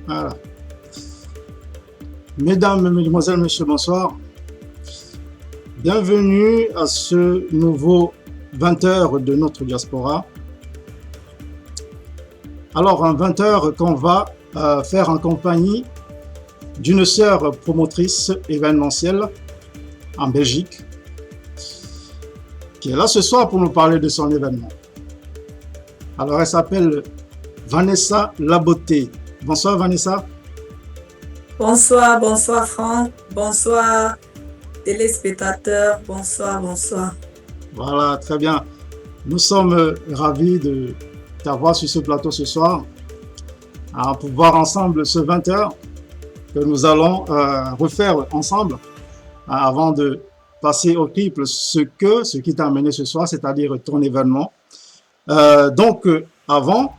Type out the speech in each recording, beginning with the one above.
Voilà. Mesdames, Mesdemoiselles, Messieurs, bonsoir. Bienvenue à ce nouveau 20 heures de notre diaspora. Alors, un 20 heures qu'on va faire en compagnie d'une sœur promotrice événementielle en Belgique, qui est là ce soir pour nous parler de son événement. Alors, elle s'appelle Vanessa Laboté. Bonsoir, Vanessa. Bonsoir, bonsoir Franck, bonsoir téléspectateurs, bonsoir. Voilà, très bien. Nous sommes ravis de t'avoir sur ce plateau ce soir pour voir ensemble ce 20 heures que nous allons refaire ensemble avant de passer au triple ce qui t'a amené ce soir, c'est-à-dire ton événement. Donc, avant,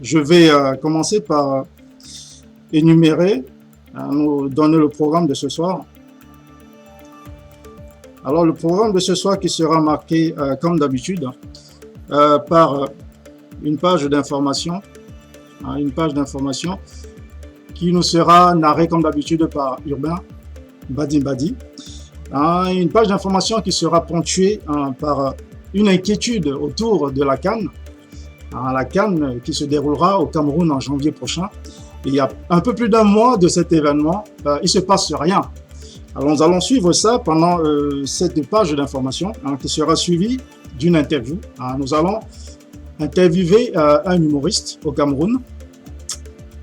je vais commencer par énumérer, nous donner le programme de ce soir. Alors, le programme de ce soir qui sera marqué, comme d'habitude, par une page d'information, qui nous sera narrée comme d'habitude par Urbain Badi. Une page d'information qui sera ponctuée par une inquiétude autour de la CAN. La CAN qui se déroulera au Cameroun en janvier prochain. Il y a un peu plus d'un mois de cet événement, il ne se passe rien. Alors nous allons suivre ça pendant cette page d'information qui sera suivie d'une interview. Nous allons interviewer un humoriste au Cameroun.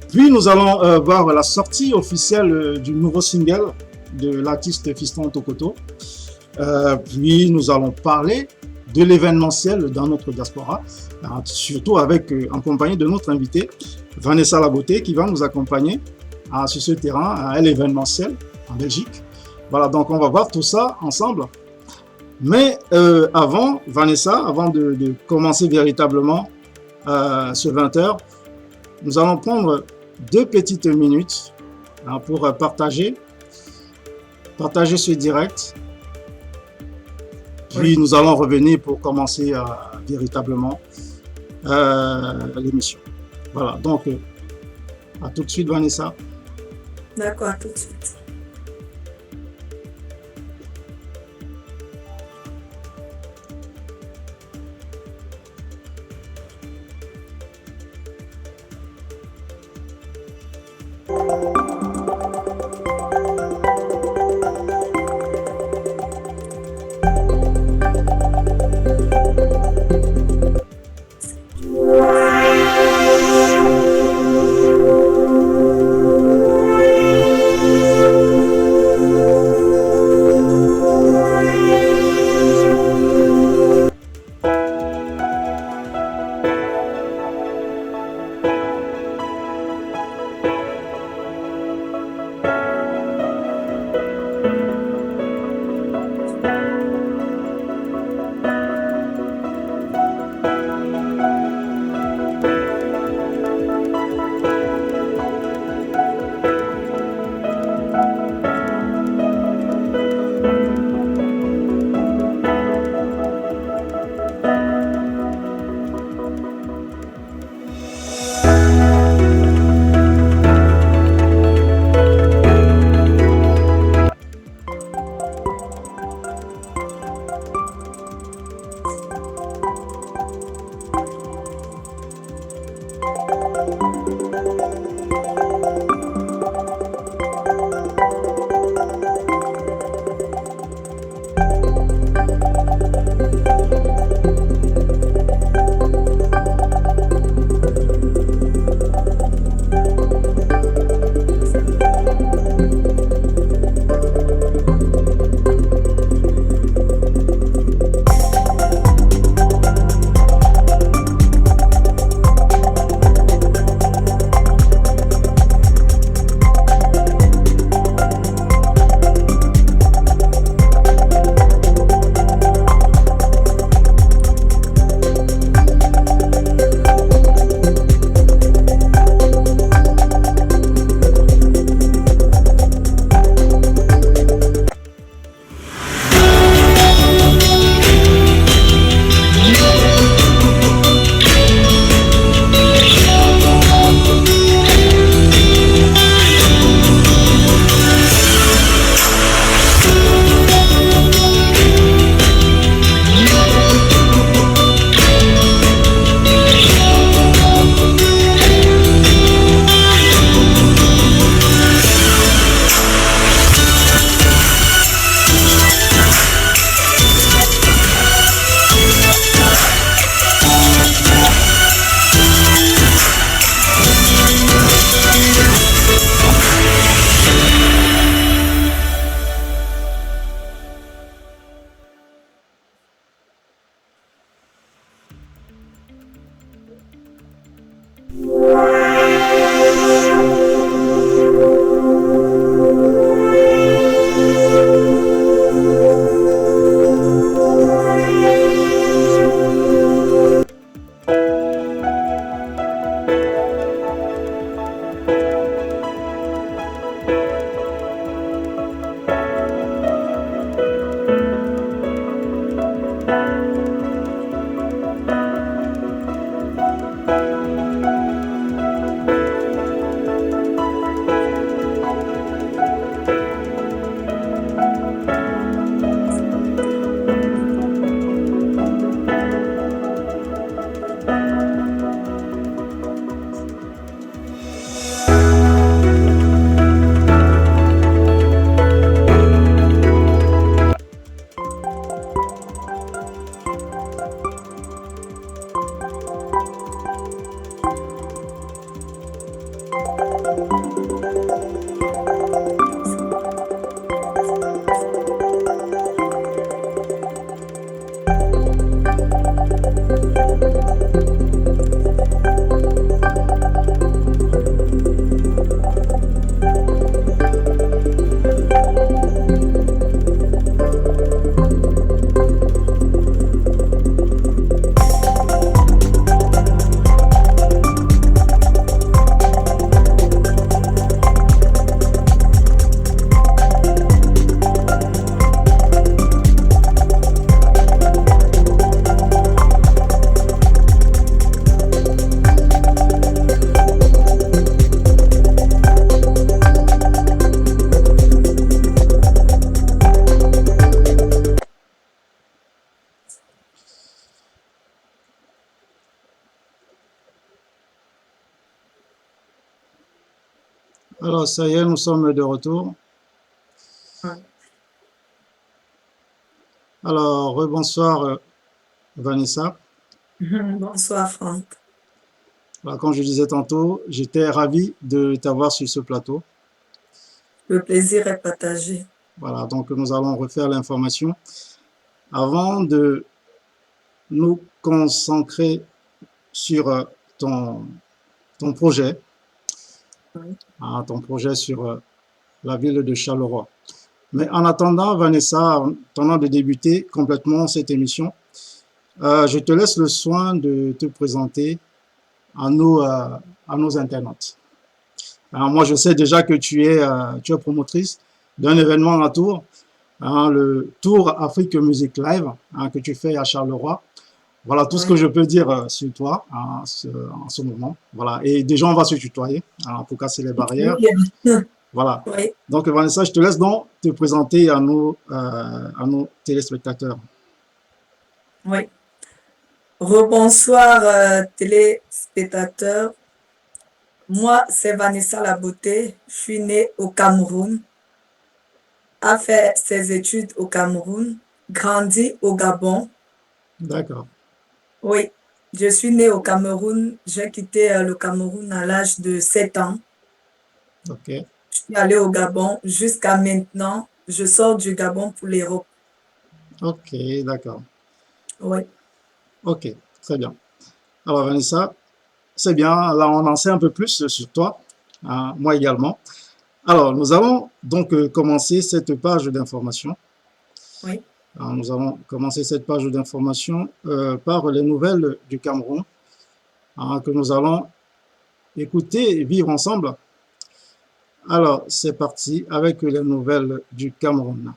Puis nous allons voir la sortie officielle du nouveau single de l'artiste Fiston Tokoto. Puis nous allons parler de l'événementiel dans notre diaspora, surtout en compagnie de notre invitée Vanessa Laboté qui va nous accompagner sur ce terrain, l'événementiel en Belgique. Voilà, donc on va voir tout ça ensemble. Mais avant, Vanessa, avant de commencer véritablement ce 20 heures, nous allons prendre 2 petites minutes pour partager ce direct. Puis nous allons revenir pour commencer véritablement l'émission. Voilà, donc à tout de suite, Vanessa. D'accord, à tout de suite. Alors, ça y est, nous sommes de retour. Ouais. Alors, rebonsoir Vanessa. Bonsoir, Franck. Alors, comme je disais tantôt, j'étais ravi de t'avoir sur ce plateau. Le plaisir est partagé. Voilà, donc nous allons refaire l'information. Avant de nous concentrer sur ton, ton projet, Oui. ton projet sur la ville de Charleroi. Mais en attendant, Vanessa, en attendant de débuter complètement cette émission, je te laisse le soin de te présenter à nos internautes. Alors moi, je sais déjà que tu es promotrice d'un événement à Tours, le Tour Afrique Music Live, que tu fais à Charleroi. Voilà tout ce que Oui. je peux dire sur toi en ce moment. Voilà. Et déjà, on va se tutoyer pour casser les barrières. Oui. Voilà. Oui. Donc, Vanessa, je te laisse donc te présenter à nos téléspectateurs. Oui. Rebonsoir, téléspectateurs. Moi, c'est Vanessa Labouté. Je suis née au Cameroun, a fait ses études au Cameroun, grandi au Gabon. D'accord. Oui, je suis née au Cameroun. J'ai quitté le Cameroun à l'âge de 7 ans. OK. Je suis allée au Gabon jusqu'à maintenant. Je sors du Gabon pour l'Europe. OK, d'accord. Oui. OK, très bien. Alors, Vanessa, c'est bien. Là, on en sait un peu plus sur toi, moi également. Alors, nous allons donc commencer cette page d'information. Oui. Alors, nous allons commencer cette page d'information par les nouvelles du Cameroun que nous allons écouter et vivre ensemble. Alors, c'est parti avec les nouvelles du Cameroun.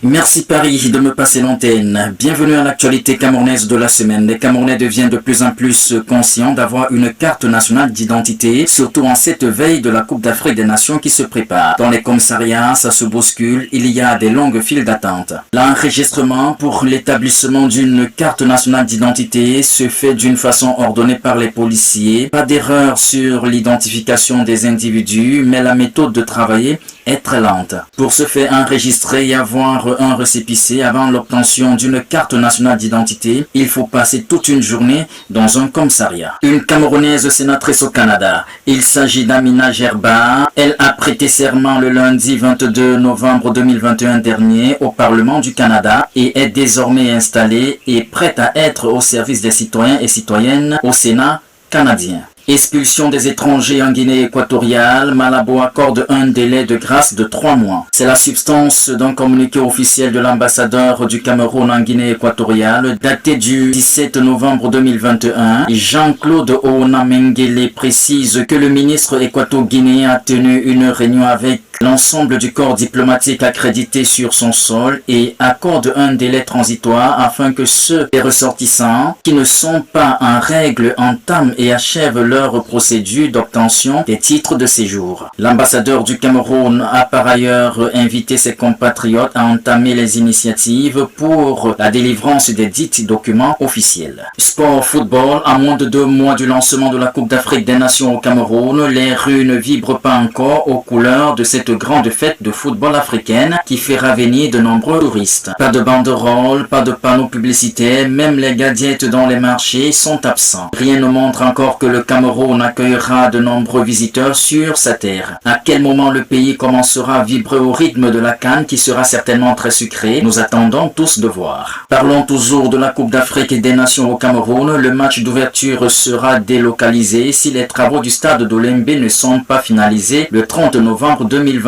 Merci Paris de me passer l'antenne. Bienvenue à l'actualité camerounaise de la semaine. Les Camerounais deviennent de plus en plus conscients d'avoir une carte nationale d'identité, surtout en cette veille de la Coupe d'Afrique des Nations qui se prépare. Dans les commissariats, ça se bouscule, il y a des longues files d'attente. L'enregistrement pour l'établissement d'une carte nationale d'identité se fait d'une façon ordonnée par les policiers. Pas d'erreur sur l'identification des individus, mais la méthode de travailler est très lente. Pour se faire enregistrer et avoir un récépissé avant l'obtention d'une carte nationale d'identité, il faut passer toute une journée dans un commissariat. Une Camerounaise sénatrice au Canada. Il s'agit d'Amina Gerba. Elle a prêté serment le lundi 22 novembre 2021 dernier au Parlement du Canada et est désormais installée et prête à être au service des citoyens et citoyennes au Sénat canadien. Expulsion des étrangers en Guinée équatoriale, Malabo accorde un délai de grâce de 3 mois. C'est la substance d'un communiqué officiel de l'ambassadeur du Cameroun en Guinée équatoriale, daté du 17 novembre 2021. Jean-Claude Oona Mengele précise que le ministre équato-guinéen a tenu une réunion avec l'ensemble du corps diplomatique accrédité sur son sol et accorde un délai transitoire afin que ceux des ressortissants qui ne sont pas en règle entament et achèvent leur procédure d'obtention des titres de séjour. L'ambassadeur du Cameroun a par ailleurs invité ses compatriotes à entamer les initiatives pour la délivrance des dits documents officiels. Sport football, à moins de 2 mois du lancement de la Coupe d'Afrique des Nations au Cameroun, les rues ne vibrent pas encore aux couleurs de cette grande fête de football africaine qui fera venir de nombreux touristes. Pas de banderoles, pas de panneaux publicitaires, même les gadgets dans les marchés sont absents. Rien ne montre encore que le Cameroun accueillera de nombreux visiteurs sur sa terre. À quel moment le pays commencera à vibrer au rythme de la CAN qui sera certainement très sucré, nous attendons tous de voir. Parlons toujours de la Coupe d'Afrique et des Nations au Cameroun. Le match d'ouverture sera délocalisé si les travaux du stade d'Olembe ne sont pas finalisés le 30 novembre 2021.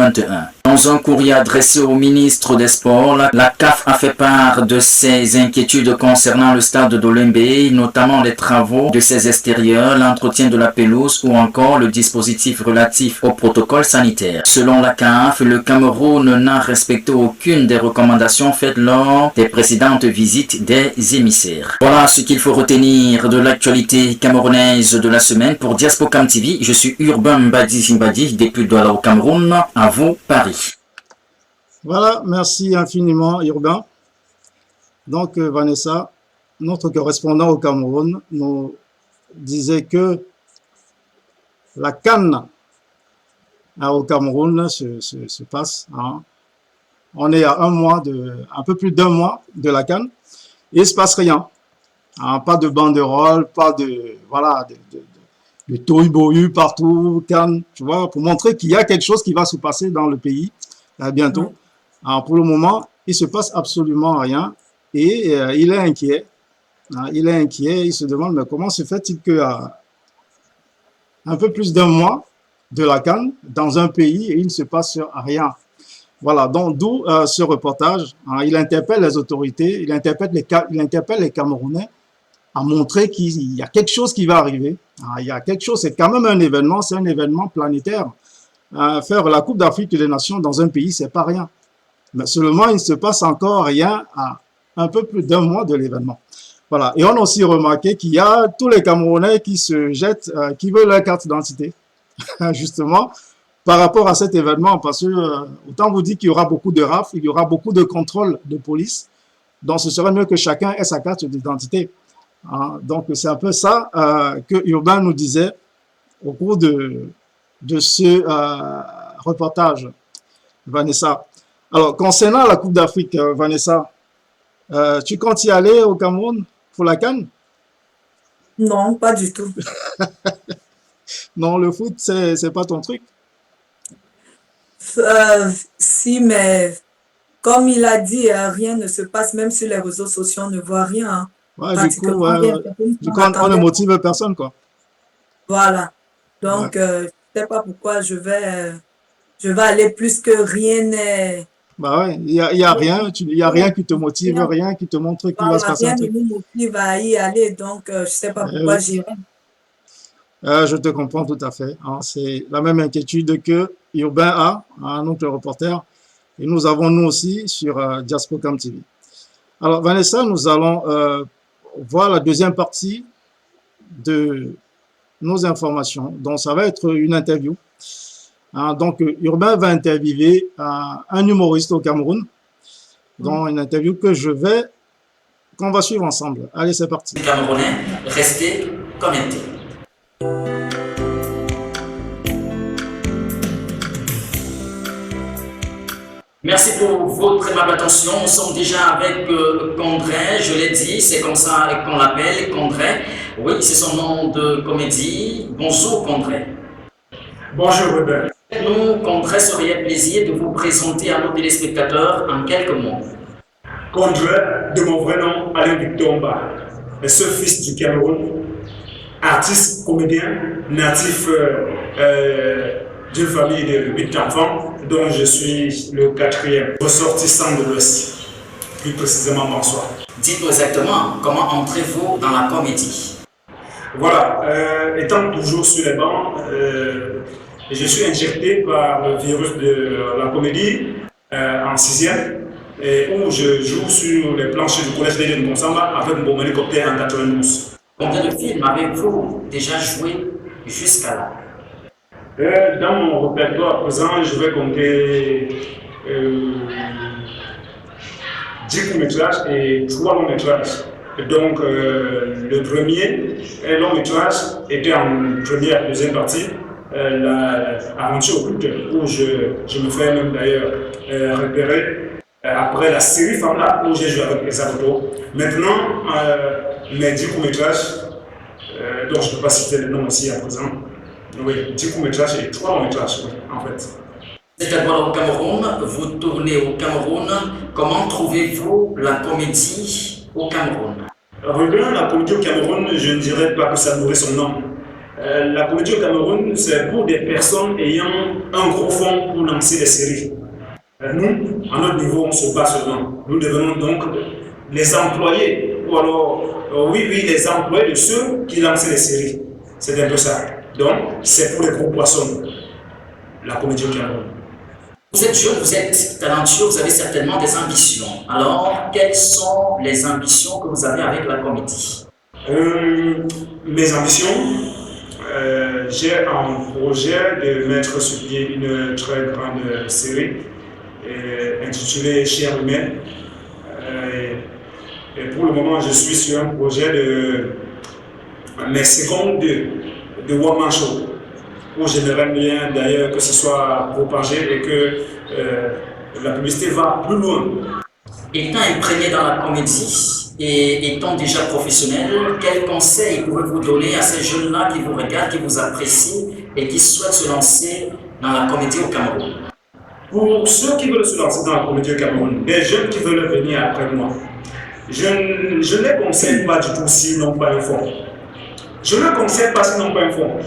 Dans un courrier adressé au ministre des Sports, la CAF a fait part de ses inquiétudes concernant le stade d'Olembe, notamment les travaux de ses extérieurs, l'entretien de la pelouse ou encore le dispositif relatif au protocole sanitaire. Selon la CAF, le Cameroun n'a respecté aucune des recommandations faites lors des précédentes visites des émissaires. Voilà ce qu'il faut retenir de l'actualité camerounaise de la semaine. Pour Diaspocam TV, je suis Urbain Mbadi depuis Douala au Cameroun. À vous, Paris. Voilà, merci infiniment, Urbain. Donc, Vanessa, notre correspondant au Cameroun, nous disait que la CAN au Cameroun se passe. Hein. On est à un peu plus d'un mois de la CAN et il ne se passe rien. Hein, pas de banderole, pas de, voilà, de tohu-bohu partout, CAN, tu vois, pour montrer qu'il y a quelque chose qui va se passer dans le pays bientôt. Alors, pour le moment, il ne se passe absolument rien et il est inquiet. Hein, il est inquiet, il se demande mais comment se fait-il qu'à un peu plus d'un mois de la CAN dans un pays et il ne se passe rien. Voilà, donc d'où ce reportage. Hein, il interpelle les autorités, il interpelle les Camerounais à montrer qu'il y a quelque chose qui va arriver. Hein, il y a quelque chose, c'est quand même un événement, c'est un événement planétaire. Faire la Coupe d'Afrique des Nations dans un pays, c'est pas rien. Mais seulement, il ne se passe encore rien à un peu plus d'un mois de l'événement. Voilà. Et on a aussi remarqué qu'il y a tous les Camerounais qui se jettent, qui veulent leur carte d'identité, justement, par rapport à cet événement. Parce que, autant vous dire qu'il y aura beaucoup de rafles, il y aura beaucoup de contrôles de police. Donc, ce serait mieux que chacun ait sa carte d'identité. Hein, donc, c'est un peu ça que Urbain nous disait au cours de ce reportage, Vanessa. Alors, concernant la Coupe d'Afrique, Vanessa, tu comptes y aller au Cameroun pour la CAN? Non, pas du tout. Non, le foot, c'est pas ton truc. Si, mais comme il a dit, rien ne se passe, même sur les réseaux sociaux, on ne voit rien. Hein. Ouais, Pratiquement rien. on ne motive personne, quoi. Voilà. Donc, je ne sais pas pourquoi je vais aller plus que rien n'est. Bah ouais, il y a rien, il y a rien qui te motive, rien qui te montre qu'il va se passer un Rien ne truc. nous motive à y aller, donc je ne sais pas pourquoi Oui. j'irai. Je te comprends tout à fait. Hein, c'est la même inquiétude que Urbain a, hein, donc le reporter, et nous avons nous aussi sur Diaspocam TV. Alors Vanessa, nous allons voir la deuxième partie de nos informations. Donc ça va être une interview. Hein, donc Urbain va interviewer un humoriste au Cameroun, dans une interview qu'on va suivre ensemble. Allez, c'est parti. Les Camerounais, restez connectés. Merci pour votre aimable attention. Nous sommes déjà avec Condré, je l'ai dit, c'est comme ça qu'on l'appelle, Condré. Oui, c'est son nom de comédie. Bonjour Condré. Bonjour Robert. Nous, Condré, serait plaisir de vous présenter à nos téléspectateurs en quelques mots. Condré, de mon vrai nom, Alain Victor Mba, le seul fils du Cameroun, artiste, comédien, natif d'une famille de 8 enfants, dont je suis le 4e, ressortissant de l'Ouest, plus précisément bonsoir. Dites-nous exactement, comment entrez-vous dans la comédie? Voilà, étant toujours sur les bancs, je suis injecté par le virus de la comédie en 6e, où je joue sur les planches du collège de Monsamba avec mon hélicoptère en 92. Combien de films avez-vous déjà joué jusqu'à là? Dans mon répertoire présent, je vais compter 10 courts-métrages et 3 longs-métrages. Donc, le premier long métrage était en première et deuxième partie, l'aventure occulte, où je me fais même d'ailleurs repérer après la série Famla, où j'ai joué avec Esaboto. Maintenant, mes 10 courts-métrages, dont je ne peux pas citer le nom ici à présent, oui, 10 courts-métrages et 3 longs-métrages, oui, en fait. Vous êtes d'abord au Cameroun, vous tournez au Cameroun. Comment trouvez-vous la comédie au Cameroun? Revenons à la comédie au Cameroun, je ne dirais pas que ça nourrit son nom. La comédie au Cameroun, c'est pour des personnes ayant un gros fonds pour lancer des séries. Nous, à notre niveau, on se bat seulement. Nous devenons donc les employés, ou alors, les employés de ceux qui lancent les séries. C'est un peu ça. Donc, c'est pour les gros poissons, la comédie au Cameroun. Vous êtes jeune, vous êtes talentueux, vous avez certainement des ambitions. Alors, quelles sont les ambitions que vous avez avec la comédie? Mes ambitions, j'ai un projet de mettre sur pied une très grande série intitulée Chair humaine. Et pour le moment, je suis sur un projet mes secondes de one man show, où j'aimerais bien d'ailleurs que ce soit propagé et que la publicité va plus loin. Étant imprégné dans la comédie et étant déjà professionnel, quels conseils pouvez-vous donner à ces jeunes-là qui vous regardent, qui vous apprécient et qui souhaitent se lancer dans la comédie au Cameroun? Pour ceux qui veulent se lancer dans la comédie au Cameroun, des jeunes qui veulent venir après moi, je ne les conseille pas du tout s'ils n'ont pas un fonds. Je ne les conseille pas s'ils n'ont pas un fonds.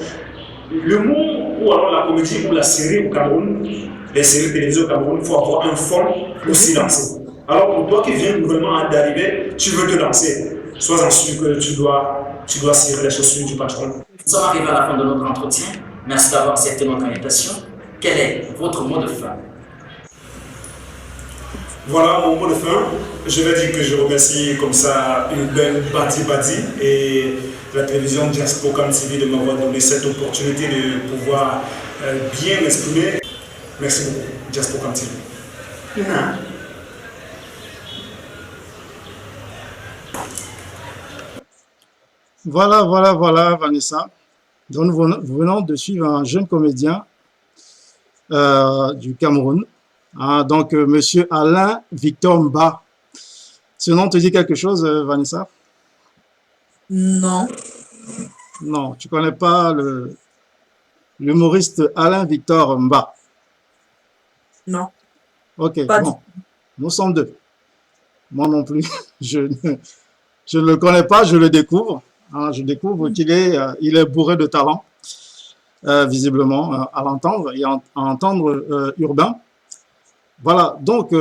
L'humour ou alors la comédie ou la série au Cameroun, les séries télévisées au Cameroun, il faut avoir un fonds pour s'y lancer. Alors pour toi qui viens nouvellement d'arriver, tu veux te lancer, sois-en sûr que tu dois cirer les chaussures du patron. Nous sommes arrivés à la fin de notre entretien. Merci d'avoir accepté notre invitation. Quel est votre mot de fin? Voilà mon mot de fin. Je vais dire que je remercie comme ça une belle Badi et la télévision Diaspora TV de m'avoir donné cette opportunité de pouvoir bien m'exprimer. Merci beaucoup, Diaspora TV. Voilà, Vanessa. Donc, nous venons de suivre un jeune comédien du Cameroun. Donc, monsieur Alain Victor Mba. Ce nom te dit quelque chose, Vanessa? Non. Non, tu connais pas l'humoriste Alain Victor Mba? Non. Ok, Pas bon, nous sommes deux. Moi non plus, je ne le connais pas, je le découvre. Je découvre qu'il il est bourré de talent, visiblement, à l'entendre et à entendre urbain. Voilà, donc,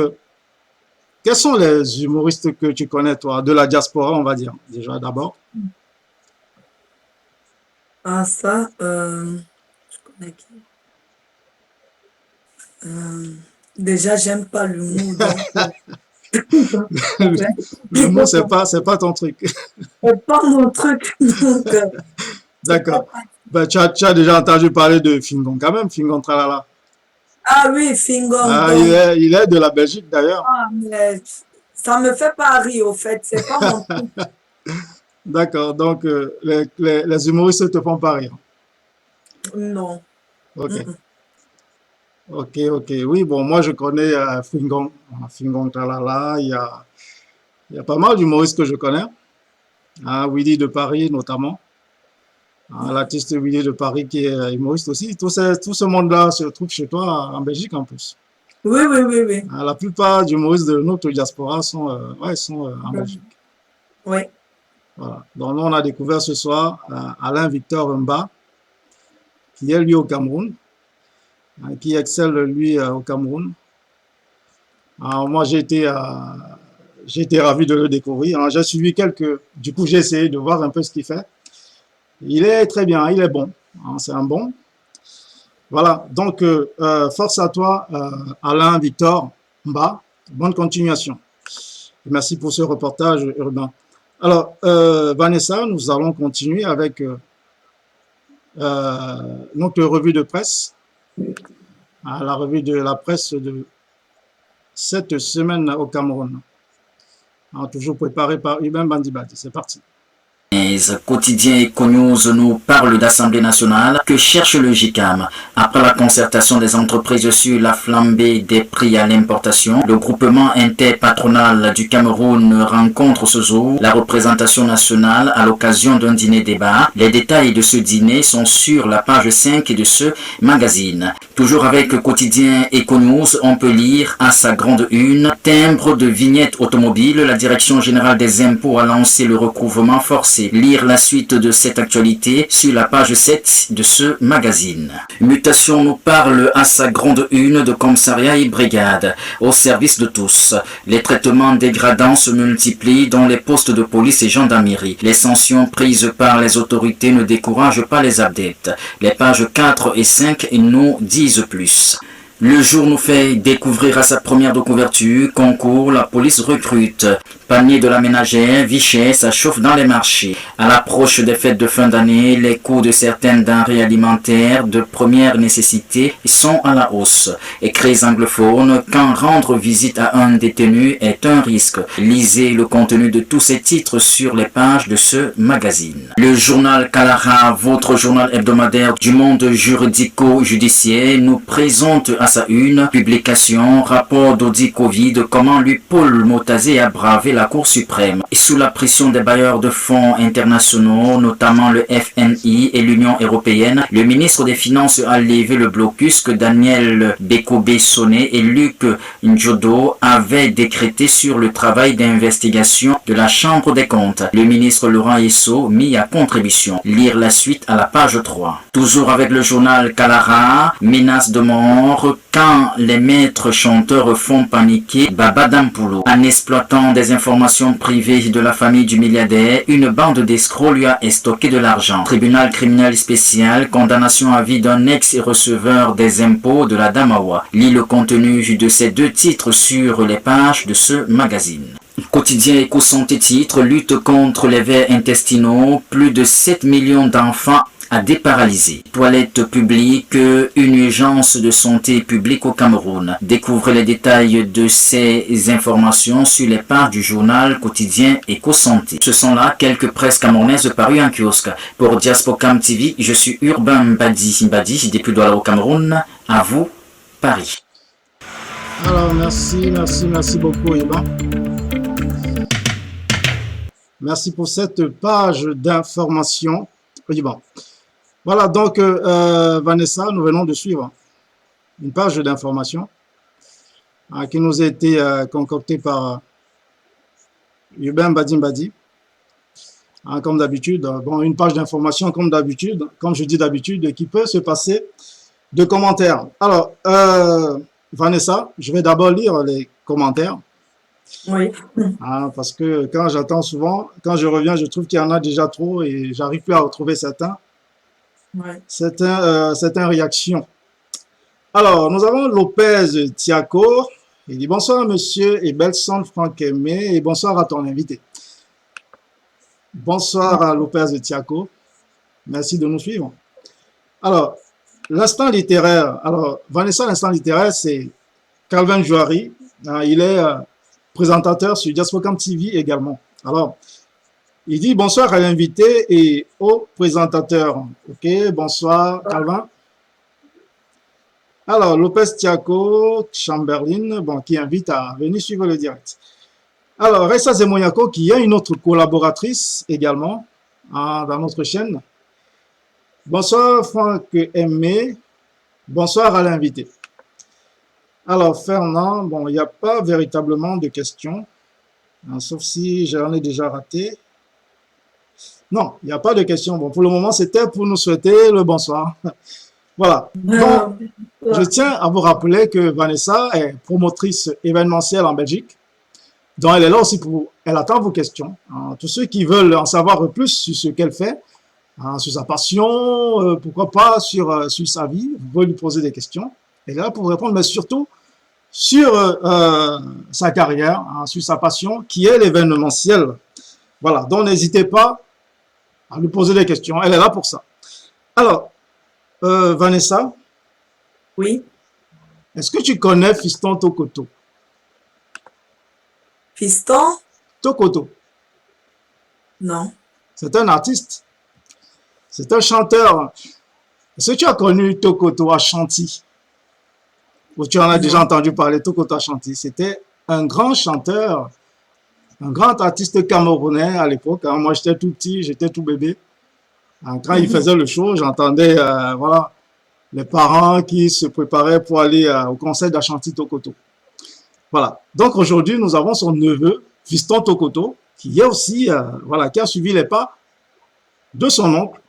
quels sont les humoristes que tu connais, toi, de la diaspora, on va dire, déjà d'abord? Ah, ça, je connais qui? Déjà, j'aime pas l'humour, L'humour, c'est pas ton truc. c'est pas mon truc. Donc, D'accord. Ben, tu as déjà entendu parler de Fingon, quand même, Fingon Tralala. ah oui, Fingon. Il est de la Belgique, d'ailleurs. Ah, mais ça me fait pas rire, au fait. C'est pas mon truc. D'accord, donc les humoristes te font pas rire. Non. Ok. Ok. Oui, bon, moi je connais Fingon Tralala, il y a pas mal d'humoristes que je connais. Willy de Paris notamment. L'artiste Willy de Paris qui est humoriste aussi. Tout ce monde-là se trouve chez toi en Belgique en plus. Oui. La plupart des humoristes de notre diaspora sont en Belgique. Oui. Voilà. Donc nous, on a découvert ce soir Alain Victor Mba, qui est lui au Cameroun, qui excelle lui au Cameroun. Moi, j'ai été ravi de le découvrir. J'ai suivi du coup, j'ai essayé de voir un peu ce qu'il fait. Il est très bien, il est bon. C'est un bon. Voilà, donc force à toi, Alain Victor Mba. Bonne continuation. Merci pour ce reportage urbain. Alors, Vanessa, nous allons continuer avec notre revue de presse. La revue de la presse de cette semaine au Cameroun. Toujours préparée par Hubert Bandibadi. C'est parti. Quotidien Econews nous parle d'Assemblée nationale. Que cherche le GICAM? Après la concertation des entreprises sur la flambée des prix à l'importation, le groupement interpatronal du Cameroun rencontre ce jour la représentation nationale à l'occasion d'un dîner-débat. Les détails de ce dîner sont sur la page 5 de ce magazine. Toujours avec Quotidien Econews, on peut lire à sa grande une: timbre de vignette automobile, la Direction générale des impôts a lancé le recouvrement forcé. Lire la suite de cette actualité sur la page 7 de ce magazine. Mutation nous parle à sa grande une de commissariat et brigade, au service de tous. Les traitements dégradants se multiplient dans les postes de police et gendarmerie. Les sanctions prises par les autorités ne découragent pas les adeptes. Les pages 4 et 5 nous disent plus. Le jour nous fait découvrir à sa première de couverture, concours, la police recrute. Panier de la ménagère, Vichy, ça chauffe dans les marchés. À l'approche des fêtes de fin d'année, les coûts de certaines denrées alimentaires de première nécessité sont à la hausse. Écrits anglophones, quand rendre visite à un détenu est un risque. Lisez le contenu de tous ces titres sur les pages de ce magazine. Le journal Kalara, votre journal hebdomadaire du monde juridico-judiciaire, nous présente à sa une publication, rapport d'audit Covid, comment lui Paul Motazé a bravé la Cour suprême. Et sous la pression des bailleurs de fonds internationaux, notamment le FMI et l'Union européenne, le ministre des Finances a levé le blocus que Daniel Bekobé-Sonné et Luc Njodo avaient décrété sur le travail d'investigation de la Chambre des comptes. Le ministre Laurent Esso mis à contribution. Lire la suite à la page 3. Toujours avec le journal Kalara, menace de mort quand les maîtres chanteurs font paniquer Baba Dampoulou. En exploitant des informations privées de la famille du milliardaire, une bande d'escrocs lui a estoqué de l'argent. Tribunal criminel spécial, condamnation à vie d'un ex-receveur des impôts de la Damawa. Lis le contenu de ces deux titres sur les pages de ce magazine. Quotidien Éco-Santé titre, lutte contre les vers intestinaux, plus de 7 millions d'enfants à déparalyser. Toilettes publiques, une urgence de santé publique au Cameroun. Découvrez les détails de ces informations sur les pages du journal quotidien Éco-Santé. Ce sont là quelques presses camerounaises parues en kiosque. Pour Diaspocam TV, je suis Urbain Badi, depuis Douala au Cameroun. À vous, Paris. Alors, merci beaucoup, Ivan. Merci pour cette page d'information. Oui, bon. Voilà, donc, Vanessa, nous venons de suivre une page d'information qui nous a été concoctée par Urbain Badi. Comme d'habitude, bon, une page d'information comme d'habitude, comme je dis d'habitude, qui peut se passer de commentaires. Alors, Vanessa, je vais d'abord lire les commentaires. Oui. Parce que quand j'attends souvent, quand je reviens, je trouve qu'il y en a déjà trop et j'arrive plus à retrouver certains. Ouais. Certaines réactions. Alors, nous avons Lopez Tiaco. Il dit bonsoir monsieur et Belson Franck Aimé et bonsoir à ton invité. Bonsoir à Lopez Tiaco. Merci de nous suivre. Alors, l'instant littéraire. Alors, Vanessa, l'instant littéraire, c'est Calvin Jouari. Il est présentateur sur Diaspocam TV également. Alors, il dit bonsoir à l'invité et au présentateur. Ok, bonsoir Calvin. Alors, Lopez Tiaco, Chamberlain, bon, qui invite à venir suivre le direct. Alors, Ressa Zemoyako, qui est une autre collaboratrice également dans notre chaîne. Bonsoir Franck Aimé. Bonsoir à l'invité. Alors, Fernand, bon, il n'y a pas véritablement de questions, sauf si j'en ai déjà raté. Non, il n'y a pas de questions. Bon, pour le moment, c'était pour nous souhaiter le bonsoir. Voilà. Donc, je tiens à vous rappeler que Vanessa est promotrice événementielle en Belgique. Donc, elle est là aussi elle attend vos questions. Tous ceux qui veulent en savoir plus sur ce qu'elle fait, sur sa passion, pourquoi pas sur sa vie, vous pouvez lui poser des questions. Elle est là pour répondre, mais surtout sur sa carrière, sur sa passion, qui est l'événementiel. Voilà. Donc, n'hésitez pas à lui poser des questions. Elle est là pour ça. Alors, Vanessa. Oui. Est-ce que tu connais Fiston Tokoto? Fiston? Tokoto. Non. C'est un artiste. C'est un chanteur. Est-ce que tu as connu Tokoto Ashanti? Ou tu en as déjà entendu parler, Tokoto Ashanti? C'était un grand chanteur, un grand artiste camerounais à l'époque. Moi, j'étais tout petit, j'étais tout bébé. Quand il faisait le show, j'entendais voilà, les parents qui se préparaient pour aller au concert d'Ashanti Tokoto. Voilà. Donc aujourd'hui, nous avons son neveu, Fiston Tokoto, qui est aussi, voilà, qui a suivi les pas de son oncle.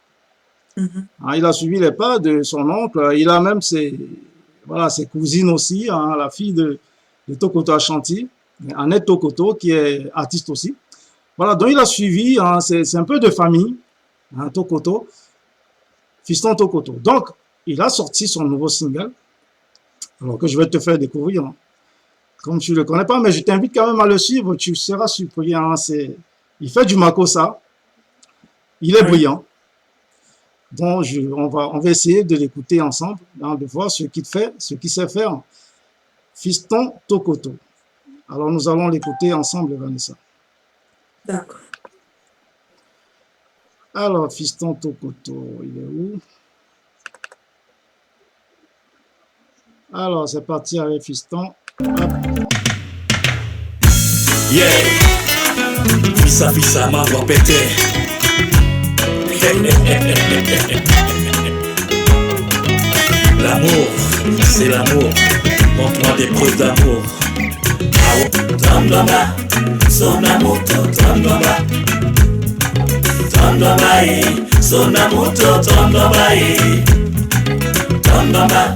Il a suivi les pas de son oncle. Il a même ses cousines aussi, la fille de Tokoto Ashanti, Annette Tokoto, qui est artiste aussi. Voilà, donc il a suivi, c'est un peu de famille. Tokoto, Fiston Tokoto. Donc, il a sorti son nouveau single alors que je vais te faire découvrir. Hein. Comme tu ne le connais pas, mais je t'invite quand même à le suivre, tu seras surpris. Hein. Il fait du makossa, il est brillant. Donc, on va essayer de l'écouter ensemble, hein, de voir ce qu'il fait, ce qu'il sait faire. Fiston Tokoto. Alors, nous allons l'écouter ensemble, Vanessa. D'accord. Alors, Fiston Tokoto, il est où? Alors, c'est parti avec Fiston. Hop. Yeah, fissa, ma voix péter. L'amour, c'est l'amour. Montre-moi des preuves d'amour. Tondoma, son amour, tondoma. Tondoma, son amour, tondoma. Tondoma,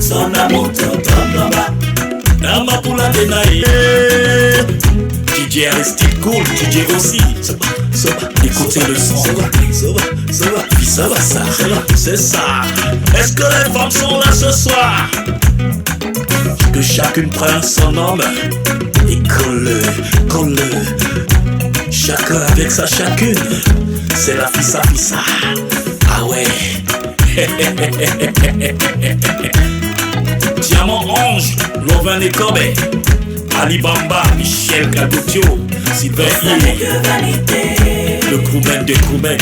son amour, tondoma. Dama pour la dénaïe. DJ Aristide Cool, DJ Rossi. Écoutez le son. Ça va, c'est ça. Est-ce que les femmes sont là ce soir? Que chacune prenne son homme et colle. Chacun avec sa chacune. C'est la fissa. Ah ouais. Diamant Ange, Lovin et Kobe, Ali Bamba, Michel Gadotio, Sylvain Yé, le crewman de crewman.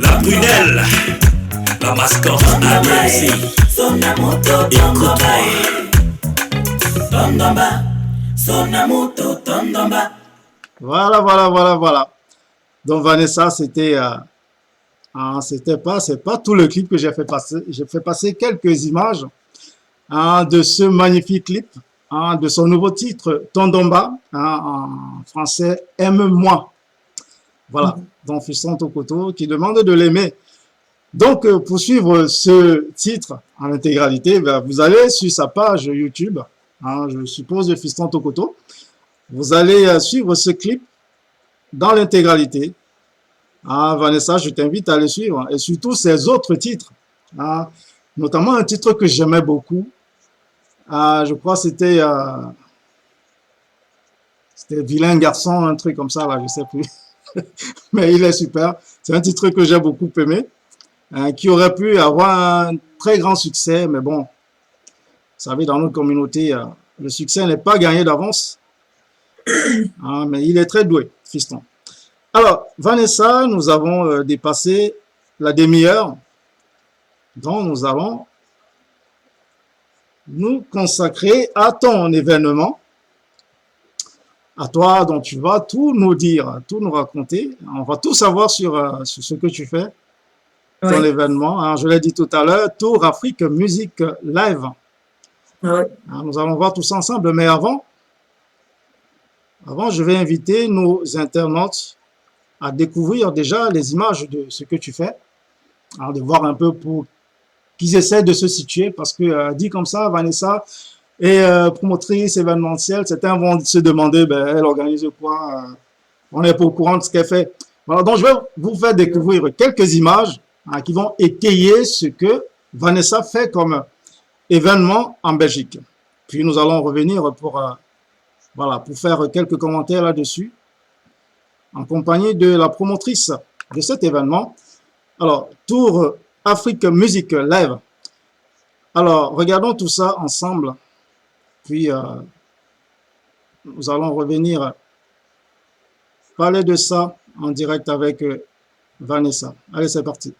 La prunelle, la mascotte ADMC. Voilà. Donc Vanessa, c'est pas tout le clip que j'ai fait passer. J'ai fait passer quelques images de ce magnifique clip, de son nouveau titre Tondomba, en français Aime-moi. Voilà, donc Fiston Tokoto qui demande de l'aimer. Donc pour suivre ce titre en intégralité, vous allez sur sa page YouTube, je suppose de Fiston Tokoto. Vous allez suivre ce clip dans l'intégralité. Vanessa, je t'invite à le suivre. Et surtout ses autres titres. Notamment un titre que j'aimais beaucoup. Je crois que c'était Vilain Garçon, un truc comme ça, là, je sais plus. Mais il est super. C'est un titre que j'ai beaucoup aimé. Qui aurait pu avoir un très grand succès. Mais bon, vous savez, dans notre communauté, le succès n'est pas gagné d'avance. Mais il est très doué, Fiston. Alors, Vanessa, nous avons dépassé la demi-heure. Donc, nous allons nous consacrer à ton événement. À toi, dont tu vas tout nous dire, tout nous raconter. On va tout savoir sur ce que tu fais, ton événement. Je l'ai dit tout à l'heure, Tour Afrique Musique Live. Oui. Nous allons voir tout ça ensemble. Mais avant, je vais inviter nos internautes à découvrir déjà les images de ce que tu fais, de voir un peu pour qu'ils essaient de se situer, parce que dit comme ça, Vanessa est promotrice événementielle, certains vont se demander, elle organise quoi, on n'est pas au courant de ce qu'elle fait. Voilà, donc je vais vous faire découvrir quelques images qui vont étayer ce que Vanessa fait comme événement en Belgique. Puis nous allons revenir pour faire quelques commentaires là-dessus, en compagnie de la promotrice de cet événement. Alors, Tour Afrique Musique Live. Alors, regardons tout ça ensemble. Puis, nous allons revenir parler de ça en direct avec Vanessa. Allez, c'est parti.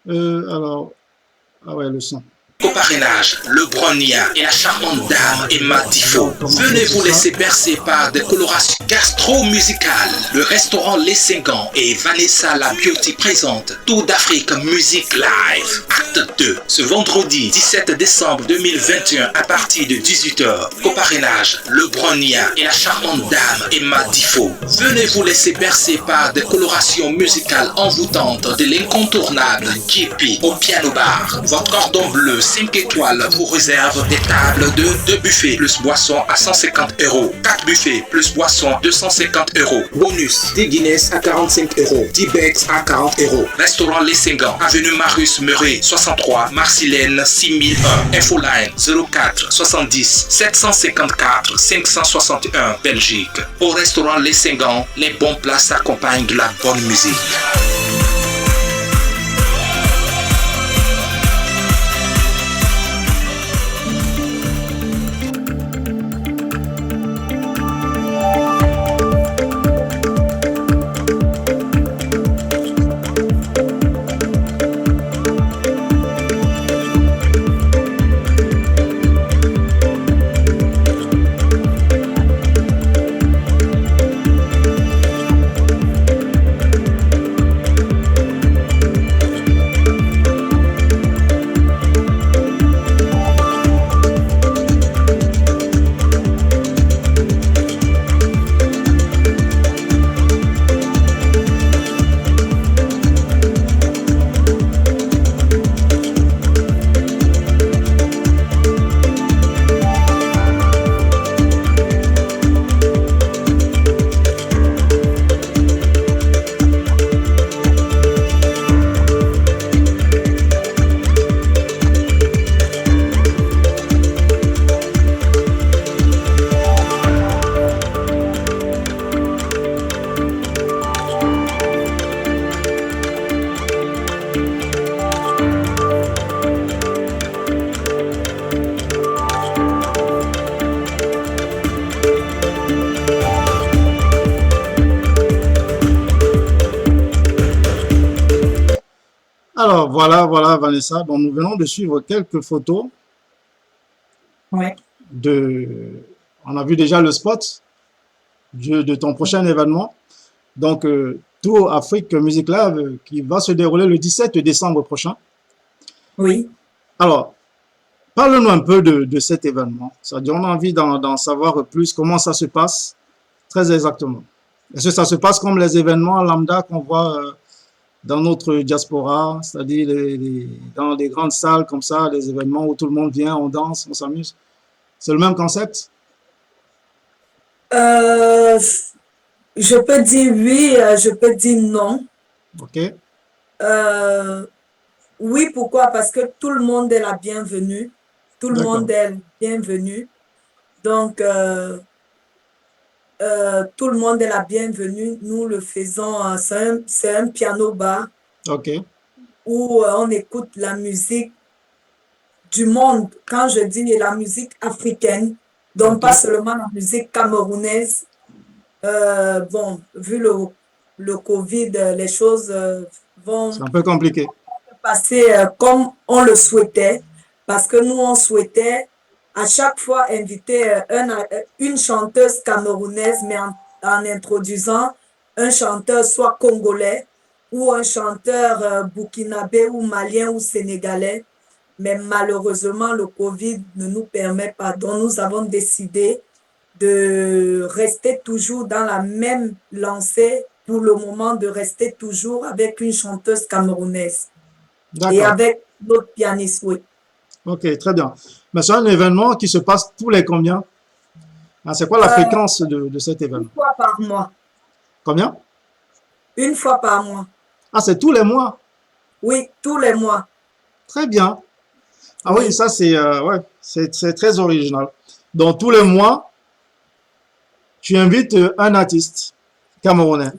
Le son. Au parrainage, le Bronia et la charmante dame Emma Tifo. Venez vous laisser bercer par des colorations gastro-musicales. Le restaurant Les Singans et Vanessa la Beauty présentent Tour d'Afrique Music Live, acte 2, ce vendredi 17 décembre 2021 à partir de 18h. Au parrainage, le Bronia et la charmante dame Emma Tifo. Venez vous laisser bercer par des colorations musicales envoûtantes de l'incontournable JP au piano bar. Votre cordon bleu 5 étoiles pour réserve des tables de 2 buffets plus boissons à 150 €. 4 buffets plus boissons 250 €. Bonus 10 Guinness à 45 €. 10 bags à 40 €. Restaurant Les Singans, avenue Marius Meuret, 63, Marcilène 6001. Infoline 04 70 754 561 Belgique. Au restaurant Les Singans, les bons plats s'accompagnent de la bonne musique. Alors, voilà, Vanessa. Donc, nous venons de suivre quelques photos Ouais. on a vu déjà le spot de ton prochain événement. Donc, Tour Afrique Music Live qui va se dérouler le 17 décembre prochain. Oui. Alors, parle-nous un peu de cet événement. C'est-à-dire, on a envie d'en savoir plus comment ça se passe très exactement. Est-ce que ça se passe comme les événements lambda qu'on voit dans notre diaspora, c'est-à-dire dans des grandes salles comme ça, des événements où tout le monde vient, on danse, on s'amuse? C'est le même concept? Je peux dire oui, je peux dire non. Ok, Oui, pourquoi? Parce que tout le monde est la bienvenue. Tout le d'accord, monde est le bienvenu. Donc, tout le monde est la bienvenue. Nous le faisons, c'est un piano bar ok, où on écoute la musique du monde. Quand je dis la musique africaine, donc ok. pas seulement la musique camerounaise. Bon, vu le Covid, les choses vont C'est un peu compliqué. passer comme on le souhaitait, parce que nous, on souhaitait à chaque fois inviter une chanteuse camerounaise, mais en introduisant un chanteur soit congolais ou un chanteur burkinabé ou malien ou sénégalais. Mais malheureusement, le Covid ne nous permet pas. Donc, nous avons décidé de rester toujours dans la même lancée pour le moment, de rester toujours avec une chanteuse camerounaise et D'accord, avec notre pianiste, oui. ok, très bien. Mais c'est un événement qui se passe tous les combien? Ah, c'est quoi la Euh, fréquence de cet une événement? fois par mois. Combien? Une fois par mois. Ah, c'est tous les mois. Oui, tous les mois. Très bien. Ah oui, Oui, ça ouais, c'est très original. Donc tous les mois, tu invites un artiste camerounais.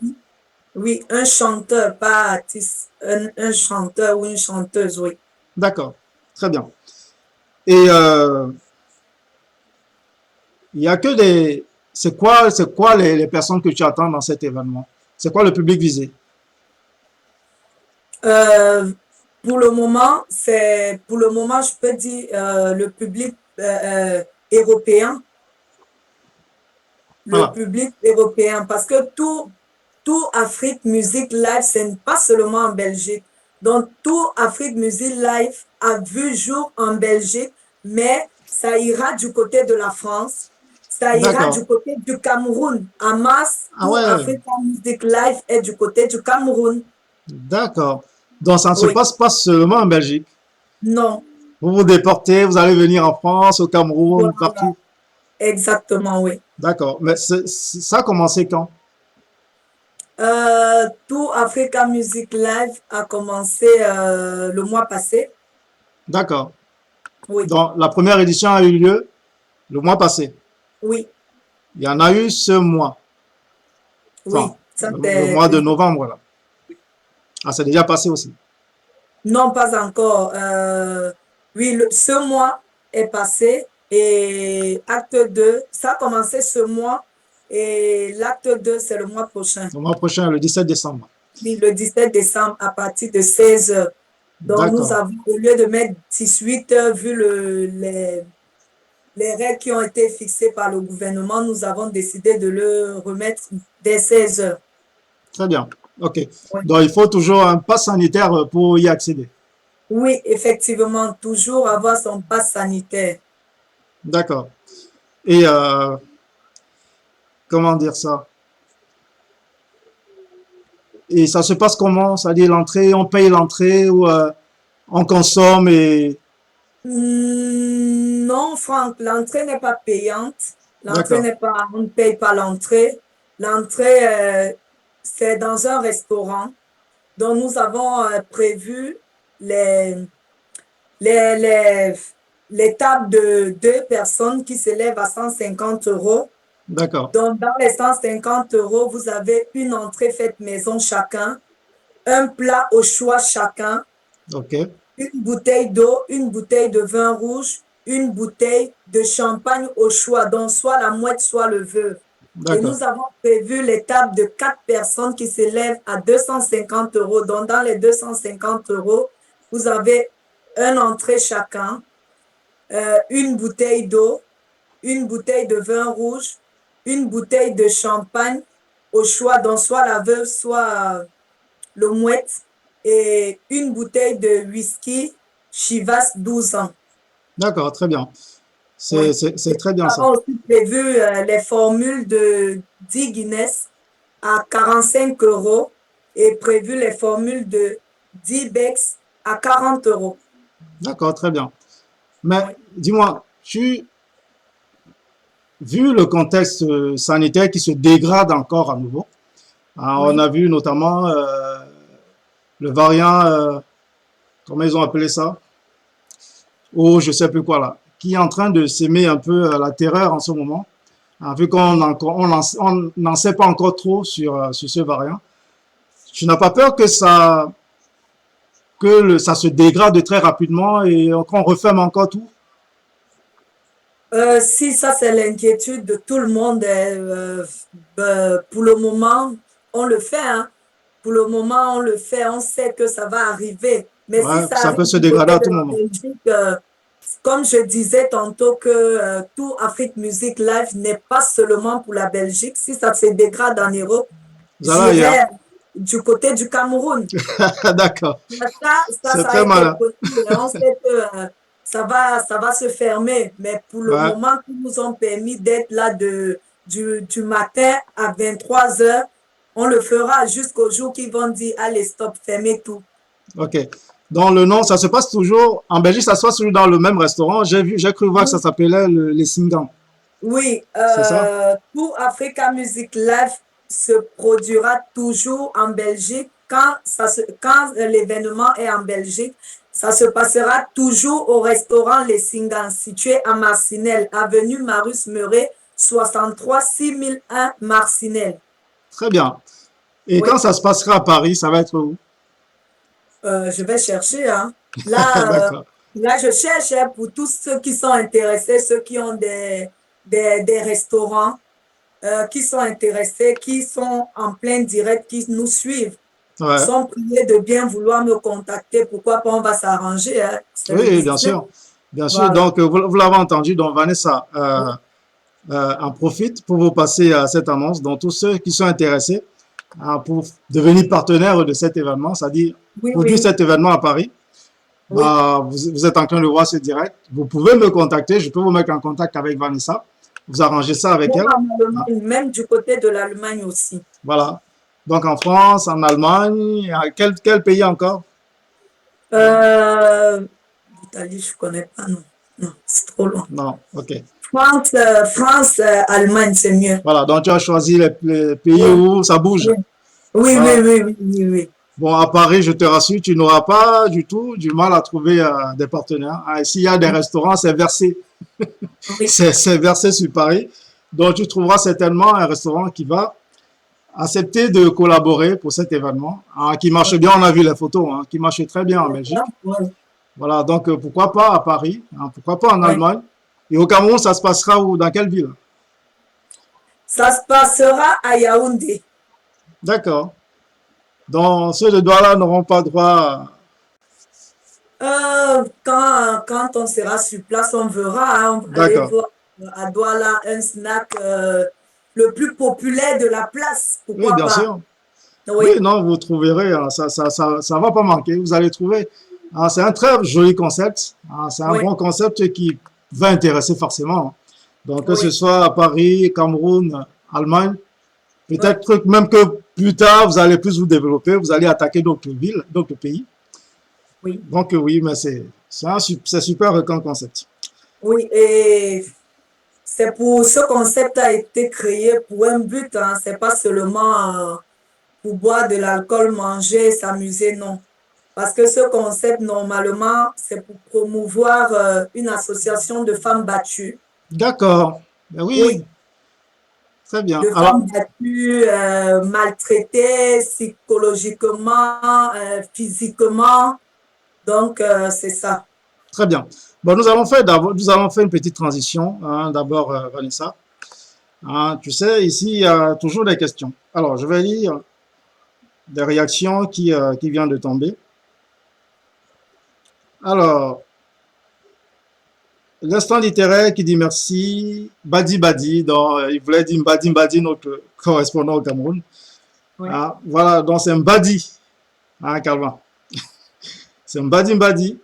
oui, un chanteur, pas artiste, un chanteur ou une chanteuse, oui. D'accord, très bien. Et il y a que des... C'est quoi les personnes que tu attends dans cet événement? C'est quoi le public visé? Euh, pour le moment, je peux dire le public européen, le Voilà, public européen, parce que tout Afrique Music Live, c'est pas seulement en Belgique. Donc, tout Afrique Music Live a vu jour en Belgique, mais ça ira du côté de la France, ça ira d'accord. du côté du Cameroun. En masse, Ah tout ouais, Africa Music Live est du côté du Cameroun. d'accord. Donc ça ne se Oui, passe pas seulement en Belgique. non, Vous vous déportez, vous allez venir en France, au Cameroun, Voilà. partout. Exactement, oui. D'accord. Mais ça a commencé quand? Tout Africa Music Live a commencé le mois passé. D'accord. Oui, Donc, la première édition a eu lieu le mois passé. oui, Il y en a eu ce mois. oui. Enfin, Ça, le mois de novembre, là. Ah, c'est déjà passé aussi. non, pas encore. Oui, ce mois est passé et acte 2, ça a commencé ce mois et l'acte 2, c'est le mois prochain. Le mois prochain, le 17 décembre. Oui, le 17 décembre à partir de 16 heures. Donc, nous D'accord. avons, au lieu de mettre 18 heures, vu les règles qui ont été fixées par le gouvernement, nous avons décidé de le remettre dès 16 heures. Très bien. OK. Oui. Donc, il faut toujours un pass sanitaire pour y accéder. Oui, effectivement, toujours avoir son pass sanitaire. D'accord. Et comment dire ça? Et ça se passe comment? C'est-à-dire l'entrée, on paye l'entrée ou on consomme et... Non, Franck, l'entrée n'est pas payante. L'entrée D'accord. n'est pas, on ne paye pas l'entrée. L'entrée, c'est dans un restaurant dont nous avons prévu les, les, les, les tables de 2 personnes qui s'élèvent à 150 euros. D'accord. Donc, dans les 150 euros, vous avez une entrée faite maison chacun, un plat au choix chacun, OK. une bouteille d'eau, une bouteille de vin rouge, une bouteille de champagne au choix, donc soit la mouette, soit le veuve. Et D'accord. nous avons prévu les tables de 4 personnes qui s'élèvent à 250 euros. Donc, dans les 250 euros, vous avez une entrée chacun, une bouteille d'eau, une bouteille de vin rouge, une bouteille de champagne au choix, donc soit la veuve, soit le mouette, et une bouteille de whisky Chivas 12 ans. D'accord, très bien. Oui. C'est très bien Nous ça. avons aussi prévu les formules de 10 Guinness à 45 euros et prévu les formules de 10 Bex à 40 euros. D'accord, très bien. Mais Oui. dis-moi, vu le contexte sanitaire qui se dégrade encore à nouveau, hein, on Oui. a vu notamment le variant, comment ils ont appelé ça? Oh, je sais plus quoi là, qui est en train de s'aimer un peu la terreur en ce moment, hein, vu on n'en sait pas encore trop sur ce variant. Tu n'as pas peur que ça se dégrade très rapidement et qu'on referme encore tout? Si ça, c'est l'inquiétude de tout le monde, pour le moment, on le fait. Hein. Pour le moment, on le fait. On sait que ça va arriver. Mais si Ouais, ça ça peut arrive se du dégrader côté à de tout la moment. Belgique, comme je disais tantôt que tout Afrique Music Live n'est pas seulement pour la Belgique. Si ça se dégrade en Europe, Zala, j'irai du côté du Cameroun. d'accord. Ça C'est a très été malin. possible. On sait que ça va se fermer. Mais pour le Ouais, moment, ils nous ont permis d'être là du matin à 23 heures. On le fera jusqu'au jour qu'ils vont dire, allez, stop, fermez tout. ok. Donc le nom, ça se passe toujours, en Belgique, ça se passe toujours dans le même restaurant. J'ai cru voir que ça Oui, s'appelait les Singans. oui, C'est ça? tout Africa Music Live se produira toujours en Belgique. Quand l'événement est en Belgique, ça se passera toujours au restaurant Les Singans, situé à Marcinelle, avenue Marius Meuret, 63 6001 Marcinelle. Très bien. Et Oui, quand ça se passera à Paris, ça va être où? je vais chercher. Hein. Là, D'accord. là, je cherche hein, pour tous ceux qui sont intéressés, ceux qui ont des restaurants. Qui sont intéressés, qui sont en plein direct, qui nous suivent, Ouais. sont priés de bien vouloir me contacter. Pourquoi pas, on va s'arranger. Hein? C'est le Oui, bien business. sûr. Bien sûr. Voilà. Donc, vous l'avez entendu. Donc, Vanessa en profite pour vous passer cette annonce. Donc, tous ceux qui sont intéressés pour devenir partenaires de cet événement, c'est-à-dire Oui, produire oui, cet événement à Paris, oui. bah, vous êtes en train de voir ce direct. Vous pouvez me contacter. Je peux vous mettre en contact avec Vanessa. Vous arrangez ça avec Même elle. en Ah, Allemagne, même du côté de l'Allemagne aussi. voilà. Donc, en France, en Allemagne, quel pays encore? Euh, Italie, je ne connais pas, non. Non, c'est trop loin. Non, ok. France, Allemagne, c'est mieux. Voilà, donc tu as choisi les pays Oui. où ça bouge. Oui, oui, Voilà. oui. Bon, à Paris, je te rassure, tu n'auras pas du tout du mal à trouver des partenaires. S'il y a des restaurants, c'est versé. Oui. C'est versé sur Paris. Donc, tu trouveras certainement un restaurant qui va accepter de collaborer pour cet événement, qui marche bien. On a vu les photos, qui marche très bien en Belgique. Oui. Voilà, donc pourquoi pas à Paris, pourquoi pas en Oui. Allemagne. Et au Cameroun, ça se passera où, dans quelle ville? Ça se passera à Yaoundé. D'accord. Donc, ceux de Douala n'auront pas droit. Quand on sera sur place, on verra. On va aller D'accord. voir à Douala un snack le plus populaire de la place. Oui, Pourquoi bien pas? sûr. Oui. Oui, non, vous trouverez, ça va pas manquer. Vous allez trouver. C'est un très joli concept. C'est un Oui. bon concept qui va intéresser forcément. Donc, que Oui. ce soit à Paris, Cameroun, Allemagne, peut-être même que plus tard, vous allez plus vous développer, vous allez attaquer d'autres villes, d'autres pays. Oui. Donc, oui, mais c'est super comme concept. Oui, et c'est pour ce concept a été créé pour un but. C'est pas seulement pour boire de l'alcool, manger, s'amuser, non. Parce que ce concept, normalement, c'est pour promouvoir une association de femmes battues. D'accord. Ben oui, Oui, très bien. de Alors, femmes battues, maltraitées psychologiquement, physiquement. Donc, c'est ça. très bien. Bon, nous allons faire une petite transition. D'abord, Vanessa. Tu sais, ici, il y a toujours des questions. Alors, je vais lire des réactions qui viennent de tomber. Alors, l'instant littéraire qui dit merci, Badi Badi, il voulait dire Mbadi Mbadi, notre correspondant au Cameroun. Oui. Voilà, donc c'est Mbadi, Calvin. C'est Mbadi Mbadi,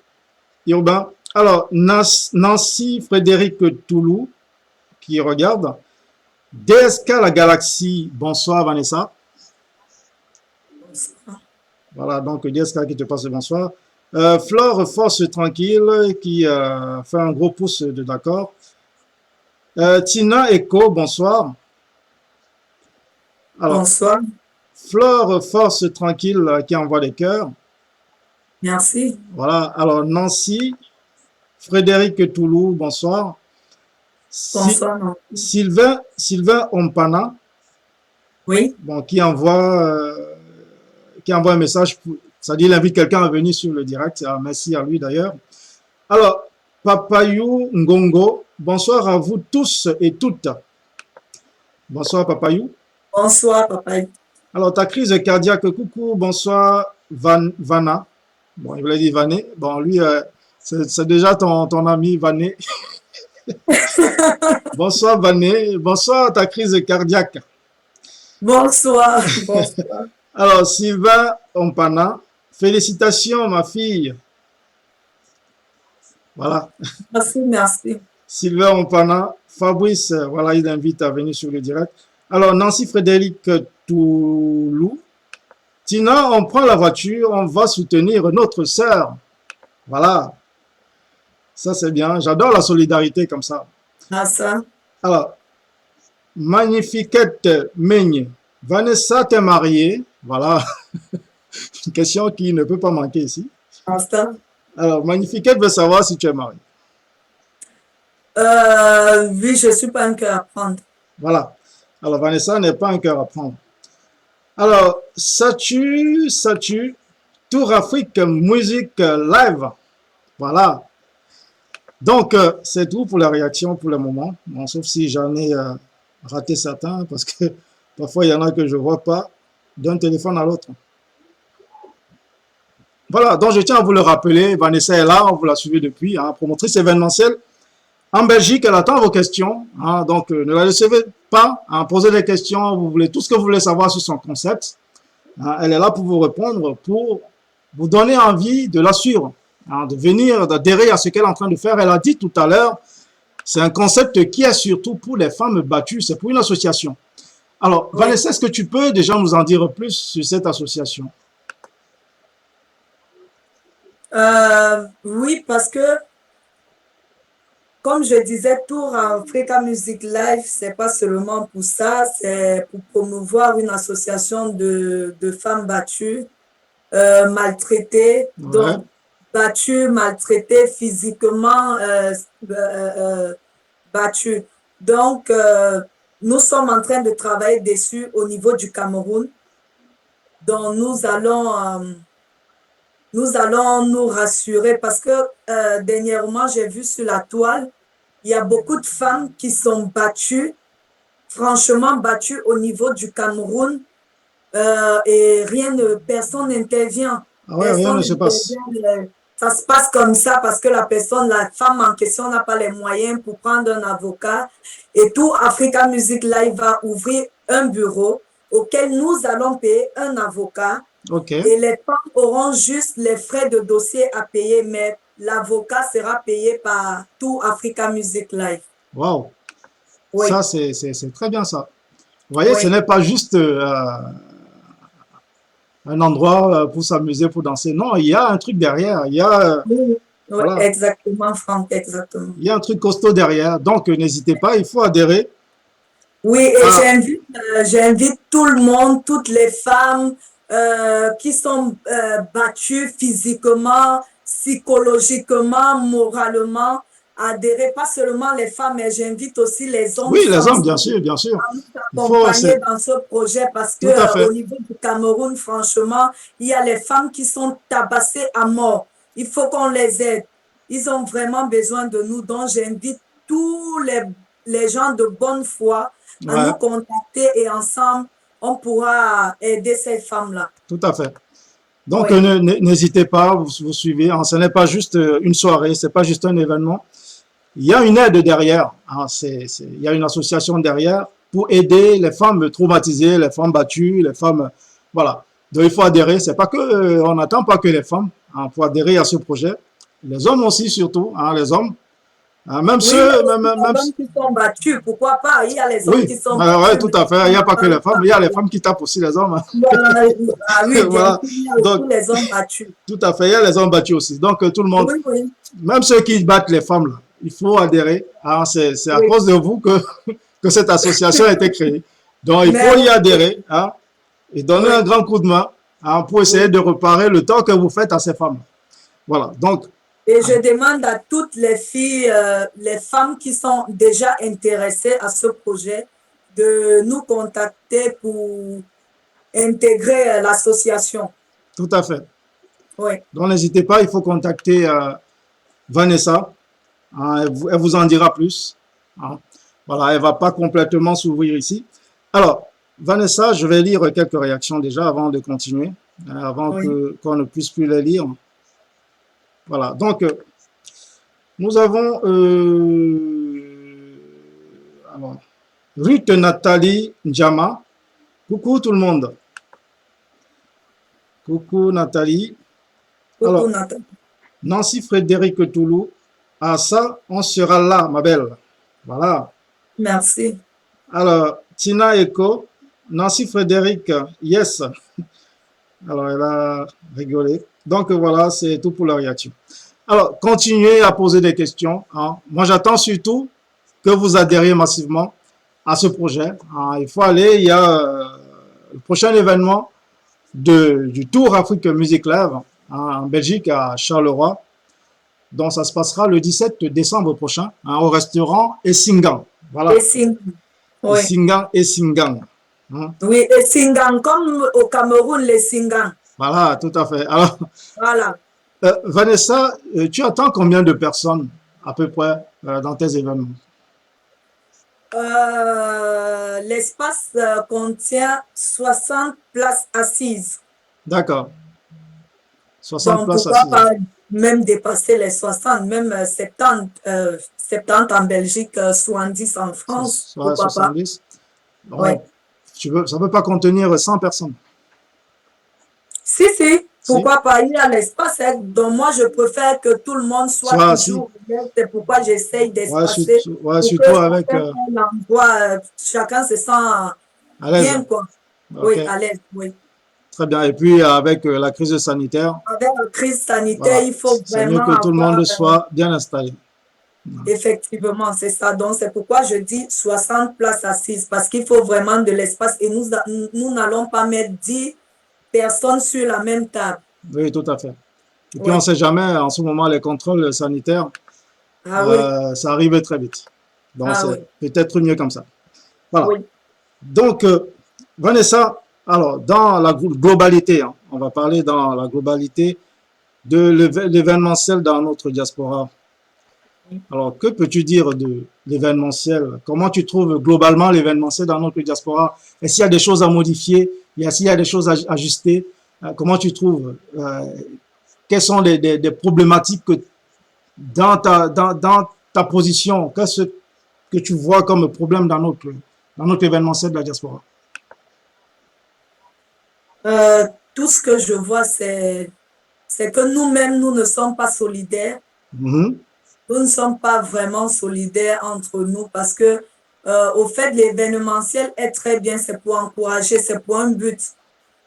urbain. Alors, Nancy Frédéric Toulou, qui regarde. DSK La Galaxie, bonsoir Vanessa. Bonsoir. Voilà, donc DSK qui te passe le bonsoir. Flore Force Tranquille qui fait un gros pouce de d'accord. Tina Echo, bonsoir. Alors, Bonsoir. Flore Force Tranquille qui envoie des cœurs. Merci. Voilà, alors Nancy, Frédéric Toulou, bonsoir. Bonsoir. Non. Sylvain Ompana, Oui. bon, qui envoie un message, ça dit il invite quelqu'un à venir sur le direct. Merci à lui d'ailleurs. Alors, Papayou Ngongo, bonsoir à vous tous et toutes. Bonsoir Papayou. Bonsoir, papa. Alors, ta crise cardiaque, coucou, bonsoir Vanna. Bon, il voulait dire Vané. Bon, lui, c'est déjà ton ami Vané. Bonsoir Vané. Bonsoir ta crise cardiaque. Bonsoir. Bonsoir. Alors, Sylvain Ompana, félicitations ma fille. Voilà. Merci, merci. Sylvain Ompana, Fabrice, voilà, il invite à venir sur le direct. Alors, Nancy Frédéric Toulou, Tina, on prend la voiture, on va soutenir notre sœur. Voilà. Ça, c'est bien. J'adore la solidarité comme ça. Ah, ça. Alors, Magnifiquette Meigne, Vanessa, t'es mariée. Voilà. Une question qui ne peut pas manquer ici. Ah, ça. Alors, Magnifiquette veut savoir si tu es mariée. Oui, je ne suis pas un cœur à prendre. Voilà. Alors, Vanessa n'est pas un cœur à prendre. Alors, Satu, Tour Afrique Musique Live. Voilà. Donc, c'est tout pour la réaction pour le moment. Bon, sauf si j'en ai raté certains, parce que parfois, il y en a que je ne vois pas d'un téléphone à l'autre. Voilà, donc je tiens à vous le rappeler. Vanessa est là, on vous l'a suivi depuis, promotrice événementielle. En Belgique, elle attend vos questions. Donc, ne la laissez pas. Posez des questions. Vous voulez tout ce que vous voulez savoir sur son concept. Elle est là pour vous répondre, pour vous donner envie de la suivre, de venir, d'adhérer à ce qu'elle est en train de faire. Elle a dit tout à l'heure, c'est un concept qui est surtout pour les femmes battues. C'est pour une association. Alors, oui. Vanessa, est-ce que tu peux déjà nous en dire plus sur cette association? Oui, parce que, comme je disais, Tour Africa Music Live, c'est pas seulement pour ça, c'est pour promouvoir une association de femmes battues, maltraitées, Ouais, donc battues, maltraitées physiquement, battues. Donc, nous sommes en train de travailler dessus au niveau du Cameroun. Donc, nous allons nous rassurer parce que dernièrement, j'ai vu sur la toile, il y a beaucoup de femmes qui sont battues, franchement battues au niveau du Cameroun et personne n'intervient. ah ouais, rien Personne ne se passe. n'intervient. Ça se passe comme ça parce que la femme en question n'a pas les moyens pour prendre un avocat. Et tout Africa Music Live va ouvrir un bureau auquel nous allons payer un avocat Ok, et les femmes auront juste les frais de dossier à payer, mais l'avocat sera payé par tout Africa Music Live. waouh, Oui, ça c'est très bien ça. Vous voyez, ce oui, n'est pas juste un endroit pour s'amuser, pour danser. Non, il y a un truc derrière. oui, oui, Voilà, exactement, Franck, exactement. il y a un truc costaud derrière. Donc, n'hésitez pas, il faut adhérer Oui, et à. j'invite tout le monde, toutes les femmes qui sont battues physiquement, psychologiquement, moralement, à adhérer, pas seulement les femmes, mais j'invite aussi les hommes Oui, les hommes, bien sensibles sûr, bien sûr. à nous Il faut, accompagner c'est dans ce projet parce que tout à fait, au niveau du Cameroun, franchement, il y a les femmes qui sont tabassées à mort. Il faut qu'on les aide. Ils ont vraiment besoin de nous. Donc, j'invite les gens de bonne foi à ouais, nous contacter et ensemble, on pourra aider ces femmes-là. tout à fait. Donc, Oui, n'hésitez pas, vous suivez. Hein, ce n'est pas juste une soirée, c'est pas juste un événement. Il y a une aide derrière. Hein, il y a une association derrière pour aider les femmes traumatisées, les femmes battues, les femmes. Voilà. Donc, il faut adhérer. C'est pas que, on n'attend pas que les femmes hein, pour adhérer à ce projet. Les hommes aussi, surtout, hein, les hommes. Hein, même oui, il y a ceux, aussi même, les hommes qui sont battus. Pourquoi pas? Il y a les hommes oui, qui sont ouais, ouais, battus, tout mais à fait. Il n'y a on pas n'en que les parle femmes, pas. il y a les femmes qui tapent aussi les hommes. Voilà. Ah oui, bien sûr, Voilà. il y a Donc, aussi les hommes battus. tout à fait. Il y a les hommes battus aussi. Donc, tout le monde, Oui, oui, même ceux qui battent les femmes, là, il faut adhérer. Hein, c'est à oui. cause de vous que cette association a été créée. Donc, il faut y Merci. adhérer hein, et donner un Oui, grand coup de main hein, pour essayer oui. de réparer le tort que vous faites à ces femmes. Voilà. Donc, Et je demande à toutes les filles, les femmes qui sont déjà intéressées à ce projet, de nous contacter pour intégrer l'association. tout à fait. Oui, Donc, n'hésitez pas, il faut contacter Vanessa. Hein, elle vous en dira plus. Hein. Voilà, elle ne va pas complètement s'ouvrir ici. Alors, Vanessa, je vais lire quelques réactions déjà avant de continuer, avant oui. qu'on ne puisse plus les lire. Voilà, donc nous avons alors, Ruth Nathalie Njama. Coucou tout le monde. Coucou Nathalie. Coucou Alors, Nathan. Nancy Frédéric Toulou. Ah ça, on sera là, ma belle. Voilà. Merci. Alors, Tina Echo, Nancy Frédéric, yes. Alors, elle a rigolé. Donc, voilà, c'est tout pour la réaction. Alors, continuez à poser des questions. Hein. Moi, j'attends surtout que vous adhériez massivement à ce projet. Hein. Il faut aller, il y a le prochain événement du Tour Afrique Music Live hein, en Belgique, à Charleroi. Donc, ça se passera le 17 décembre prochain hein, au restaurant Essingan. Voilà, Et Singang. Oui. Essingan, Essingan. Hein. Oui, et Singang, comme au Cameroun, les Singang. Voilà, tout à fait. Alors, Voilà. Vanessa, tu attends combien de personnes à peu près dans tes événements? L'espace contient 60 places assises. D'accord. 60 Donc, places pourquoi assises. pas même dépasser les 60, même 70 en Belgique, 70 en France, Ouais, pourquoi pas? 70. Oui. Bon, ça ne peut pas contenir 100 personnes. Si, Si. pourquoi pas? Il y a l'espace, hein. Donc, moi, je préfère que tout le monde soit Soit assis. toujours ouvert. C'est pourquoi j'essaye Ouais, d'espacer pour surtout que avec chacun se sent à l'aise. bien, quoi. Ok. Oui, à l'aise, oui. Très bien. Et puis, avec la crise sanitaire, Avec la crise sanitaire, voilà, il faut c'est mieux vraiment que tout le avoir, monde soit bien installé. effectivement, c'est ça. Donc, c'est pourquoi je dis 60 places assises, parce qu'il faut vraiment de l'espace et nous n'allons pas mettre 10 personnes sur la même table. Oui, tout à fait. Et puis, on ne Oui. sait jamais, en ce moment, les contrôles sanitaires, Ah oui, ça arrive très vite. Donc, ah c'est oui, peut-être mieux comme ça. Voilà. oui. Donc, Vanessa, alors, dans la globalité, hein, on va parler dans la globalité de l'événementiel dans notre diaspora. Alors, que peux-tu dire de l'événementiel? Comment tu trouves globalement l'événementiel dans notre diaspora? Est-ce qu'il y a des choses à modifier? S'il y a des choses à ajuster? Comment tu trouves? Quelles sont des problématiques que dans ta position? Qu'est-ce que tu vois comme problème dans notre événementiel de la diaspora? Tout ce que je vois, c'est que nous-mêmes, nous ne sommes pas solidaires. Mhm. Nous ne sommes pas vraiment solidaires entre nous parce que, au fait, l'événementiel est très bien, c'est pour encourager, c'est pour un but.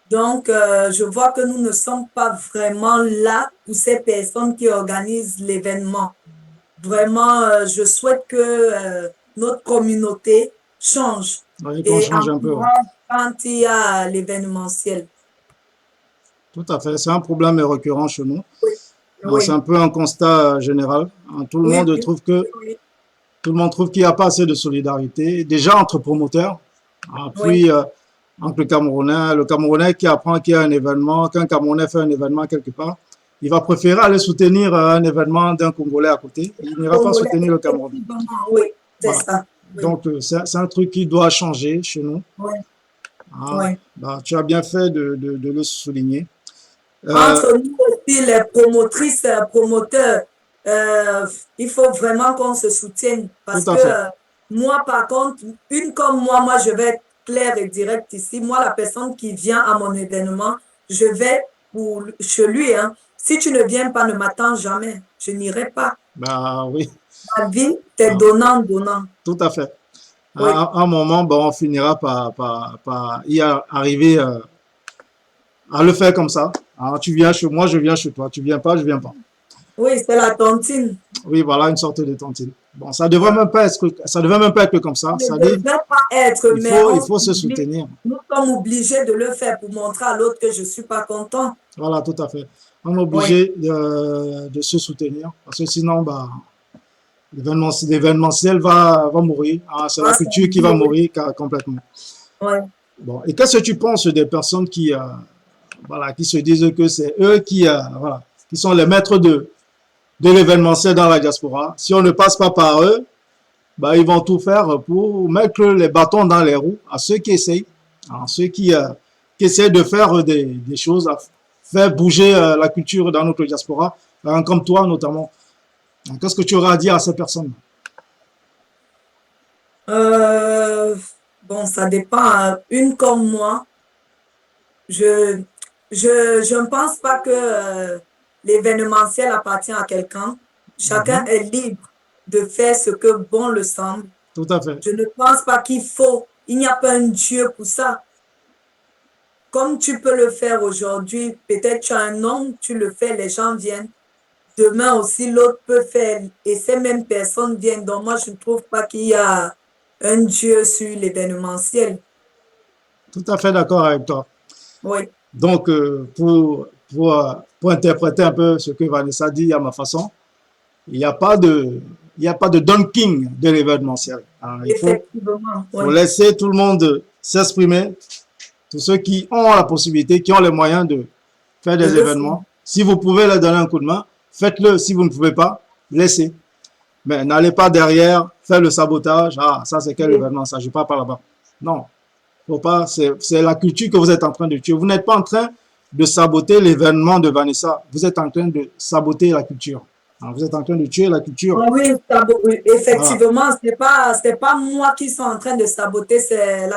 Donc, je vois que nous ne sommes pas vraiment là pour ces personnes qui organisent l'événement. Vraiment, je souhaite que notre communauté change Oui, qu'on et change un peu. Ouais. encourage quand il y a l'événementiel. Tout à fait. C'est un problème récurrent chez nous. Oui, C'est oui, un peu un constat général. Tout le oui, monde oui, trouve que oui, tout le monde trouve qu'il n'y a pas assez de solidarité. Déjà entre promoteurs, oui. puis entre le Camerounais qui apprend qu'il y a un événement, qu'un Camerounais fait un événement quelque part, il va préférer aller soutenir un événement d'un Congolais à côté. Il n'ira pas Congolais, soutenir le Camerounais. effectivement, oui, c'est Voilà. ça. Oui, Donc, c'est un truc qui doit changer chez nous. oui, Ah, oui. bah, tu as bien fait de le souligner. Entre nous aussi, les promotrices, promoteurs, euh, il faut vraiment qu'on se soutienne Tout parce à que fait. moi, par contre, une comme moi, je vais être claire et directe ici. Moi, la personne qui vient à mon événement, je vais chez lui. Hein. Si tu ne viens pas, ne m'attends jamais. Je n'irai pas. Bah oui, Ma vie, c'est ah, donnant, donnant. tout à fait. Oui, À un moment, bon, on finira par y arriver à le faire comme ça. Alors, tu viens chez moi, je viens chez toi. Tu viens pas, je viens pas. oui, c'est la tontine. Oui, voilà, une sorte de tontine. Bon, ça devrait même pas être, ça devrait même pas être comme ça. Ça Ça ne dit, devrait pas être, mais il faut se soutenir. nous sommes obligés de le faire pour montrer à l'autre que je ne suis pas content. Voilà, tout à fait. On est Oui, obligé de se soutenir parce que sinon, bah, l'événementiel va mourir. Ah, c'est la ah, culture qui va mourir complètement. oui. Bon, et qu'est-ce que tu penses des personnes qui, voilà, qui se disent que c'est eux qui, voilà, qui sont les maîtres de l'événementiel dans la diaspora? Si on ne passe pas par eux, bah, ils vont tout faire pour mettre les bâtons dans les roues à ceux qui essayent, à ceux qui essaient de faire des choses, à faire bouger la culture dans notre diaspora, comme toi notamment. Qu'est-ce que tu auras à dire à ces personnes? Euh, bon, ça dépend. Hein. Une comme moi, je, je ne pense pas que l'événementiel appartient à quelqu'un. Chacun Mhm. est libre de faire ce que bon le semble. Tout à fait. Je ne pense pas il n'y a pas un Dieu pour ça. Comme tu peux le faire aujourd'hui, peut-être tu as un nom, tu le fais, les gens viennent. Demain aussi, l'autre peut faire et ces mêmes personnes viennent. Donc, moi, je ne trouve pas qu'il y a un Dieu sur l'événementiel. Tout à fait d'accord avec toi. Oui, Donc, pour interpréter un peu ce que Vanessa dit à ma façon, il n'y a pas de, il n'y a pas de Don King de l'événementiel. Hein. effectivement. Faut Oui, laisser tout le monde s'exprimer, tous ceux qui ont la possibilité, qui ont les moyens de faire de des le faire. événements. Si vous pouvez leur donner un coup de main, faites-le. Si vous ne pouvez pas, laissez. Mais n'allez pas derrière faire le sabotage. Ah, ça c'est quel Oui, événement, ça, je pars par là-bas. Non, faut pas. C'est la culture que vous êtes en train de tuer. Vous n'êtes pas en train de saboter l'événement de Vanessa. Vous êtes en train de saboter la culture. Hein, vous êtes en train de tuer la culture. ah oui, oui, Voilà, effectivement, c'est pas moi qui suis en train de saboter, c'est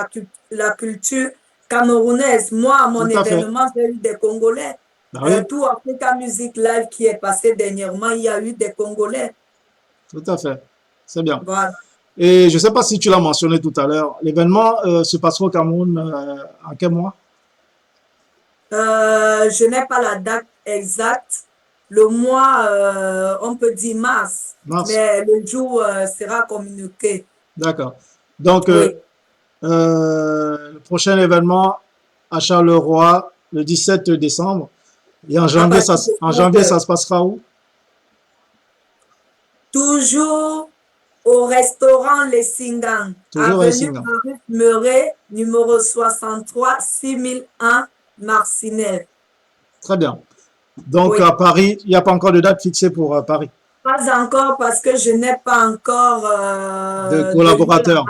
la culture camerounaise. Moi, à mon tout à fait. événement, j'ai eu des Congolais. Bah oui, Tout Africa Music Live qui est passé dernièrement, il y a eu des Congolais. tout à fait. C'est bien. Voilà. Et je ne sais pas si tu l'as mentionné tout à l'heure, l'événement se passera au Cameroun en quel mois? Je n'ai pas la date exacte. Le mois, on peut dire mars, Mars. mais le jour sera communiqué. D'accord. Donc, Oui. le prochain événement à Charleroi, le 17 décembre. Et en janvier, partir de en 5 janvier, heures. ça se passera où? Toujours au restaurant Les Singans, Toujours Les avenue Singans. Maurice Meuret, numéro 63, 6001, Marcinelle. Très bien. Donc, Oui. à Paris, il n'y a pas encore de date fixée pour Paris. Pas encore parce que je n'ai pas encore De collaborateurs.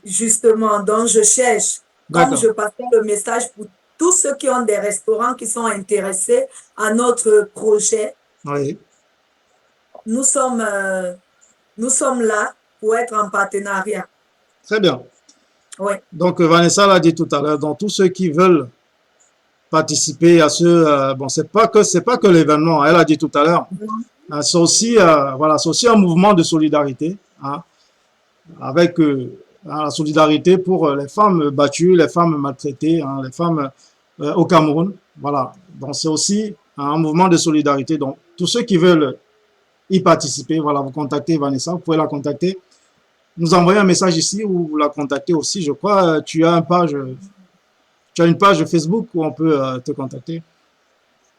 justement, donc je cherche. Comme D'accord. je passais le message pour tous ceux qui ont des restaurants qui sont intéressés à notre projet, Oui. nous sommes là pour être en partenariat. Très bien. Oui. Donc, Vanessa l'a dit tout à l'heure, donc tous ceux qui veulent participer à ce, bon, c'est pas que l'événement, elle a dit tout à l'heure, c'est aussi, voilà, c'est aussi un mouvement de solidarité, hein, avec la solidarité pour les femmes battues, les femmes maltraitées, hein, les femmes au Cameroun, voilà. Donc, c'est aussi un mouvement de solidarité. Donc, tous ceux qui veulent y participer, voilà, vous contactez Vanessa, vous pouvez la contacter, nous envoyer un message ici ou vous la contacter aussi. Je crois tu as une page Facebook où on peut te contacter.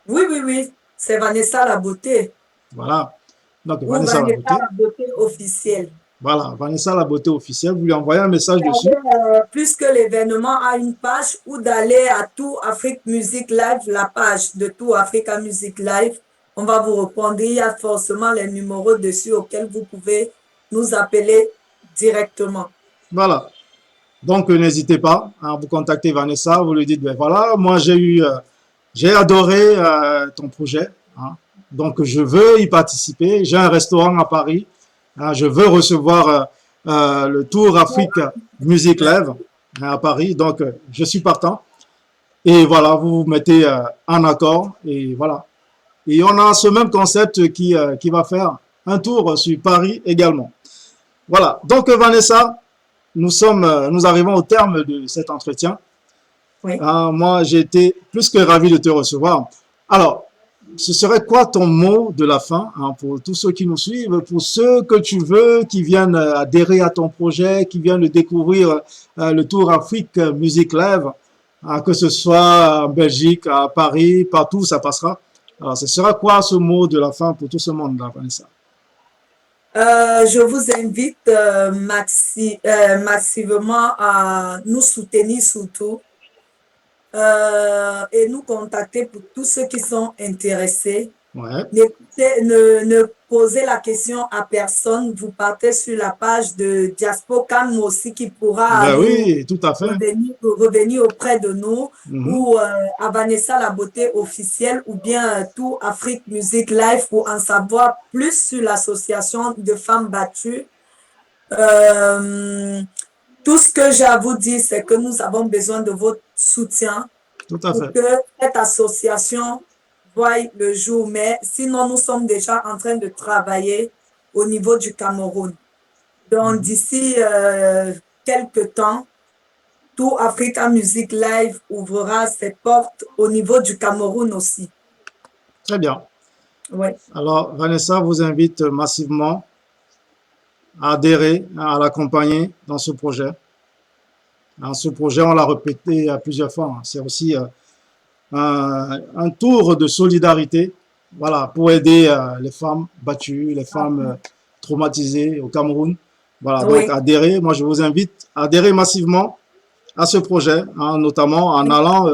Oui. C'est Vanessa La Beauté. Voilà. Donc, Ou Vanessa La Beauté. La Beauté officielle. Voilà, Vanessa La Beauté officielle. Vous lui envoyez un message dessus. Plus que l'événement a une page ou d'aller à Tout Afrique Music Live, la page de Tout Africa Music Live, on va vous répondre. Il y a forcément les numéros dessus auxquels vous pouvez nous appeler directement. Voilà. Donc, n'hésitez pas à vous contacter Vanessa. Vous lui dites, ben voilà, moi j'ai adoré ton projet. Hein, donc, je veux y participer. J'ai un restaurant à Paris. Hein, je veux recevoir le Tour Afrique Music Live à Paris. Donc, je suis partant. Et voilà, vous vous mettez en accord. Et voilà. Et on a ce même concept qui va faire un tour sur Paris également. Voilà. Donc, Vanessa, nous arrivons au terme de cet entretien. Oui. Moi, j'ai été plus que ravi de te recevoir. Alors, ce serait quoi ton mot de la fin, hein, pour tous ceux qui nous suivent, pour ceux que tu veux, qui viennent adhérer à ton projet, qui viennent de découvrir le Tour Afrique Music Live, que ce soit en Belgique, à Paris, partout où ça passera. Alors, ce sera quoi ce mot de la fin pour tout ce monde-là, Vanessa? Je vous invite massivement à nous soutenir surtout et nous contacter pour tous ceux qui sont intéressés. Ouais. Ne posez la question à personne. Vous partez sur la page de Diaspocam aussi qui pourra oui, tout à fait. revenir auprès de nous ou à Vanessa La Beauté officielle ou bien Tout Afrique Music Live pour en savoir plus sur l'association de femmes battues. Tout ce que j'ai à vous dire, c'est que nous avons besoin de votre soutien tout à fait. pour que cette association voit le jour. Mais sinon, nous sommes déjà en train de travailler au niveau du Cameroun. Donc, d'ici quelques temps, Tout Africa Music Live ouvrira ses portes au niveau du Cameroun aussi. Très bien. Oui. Alors, Vanessa vous invite massivement à adhérer, à l'accompagner dans ce projet. Dans ce projet, on l'a répété plusieurs fois, c'est aussi un tour de solidarité, voilà, pour aider les femmes battues, les femmes traumatisées au Cameroun. Voilà, Oui. donc adhérer, moi je vous invite à adhérer massivement à ce projet, hein, notamment en allant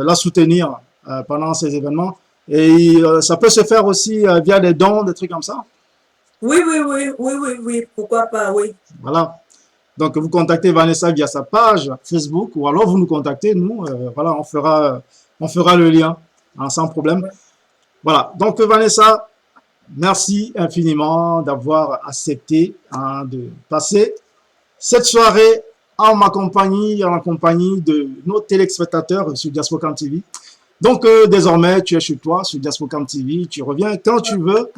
la soutenir pendant ces événements. Et ça peut se faire aussi via des dons, des trucs comme ça. Oui, pourquoi pas, oui. Voilà. Donc, vous contactez Vanessa via sa page Facebook ou alors vous nous contactez, nous, voilà, on fera le lien, hein, sans problème. Oui. Voilà. Donc, Vanessa, merci infiniment d'avoir accepté, hein, de passer cette soirée en compagnie de nos téléspectateurs sur Diaspocam TV. Donc, désormais, tu es chez toi sur Diaspocam TV. Tu reviens quand tu veux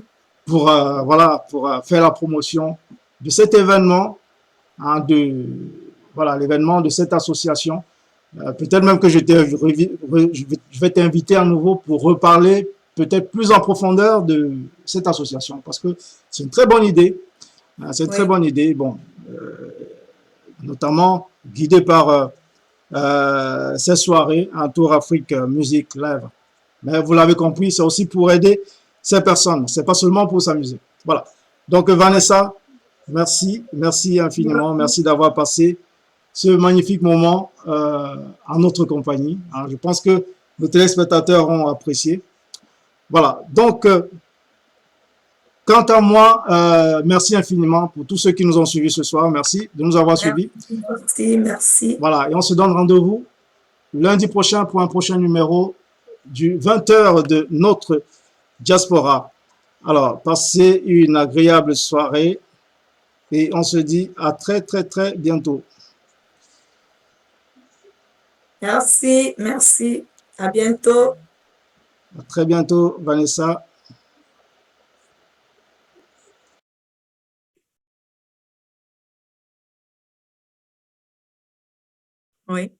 pour faire la promotion de cet événement, hein, l'événement de cette association Peut-être même que je vais t'inviter à nouveau pour reparler peut-être plus en profondeur de cette association parce que c'est une très bonne idée. C'est une très Oui. bonne idée, bon, notamment guidée par ces soirées, un Tour Afrique Musique Live. Mais vous l'avez compris, c'est aussi pour aider ces personnes, c'est pas seulement pour s'amuser. Voilà. Donc Vanessa, merci infiniment, merci d'avoir passé ce magnifique moment en notre compagnie. Je pense que nos téléspectateurs ont apprécié. Voilà. Donc, quant à moi, merci infiniment pour tous ceux qui nous ont suivis ce soir. Merci de nous avoir suivis. Merci. Voilà. Et on se donne rendez-vous lundi prochain pour un prochain numéro du 20h de notre diaspora. Alors, passez une agréable soirée et on se dit à très, très, très bientôt. Merci, merci. À bientôt. À très bientôt, Vanessa. Oui.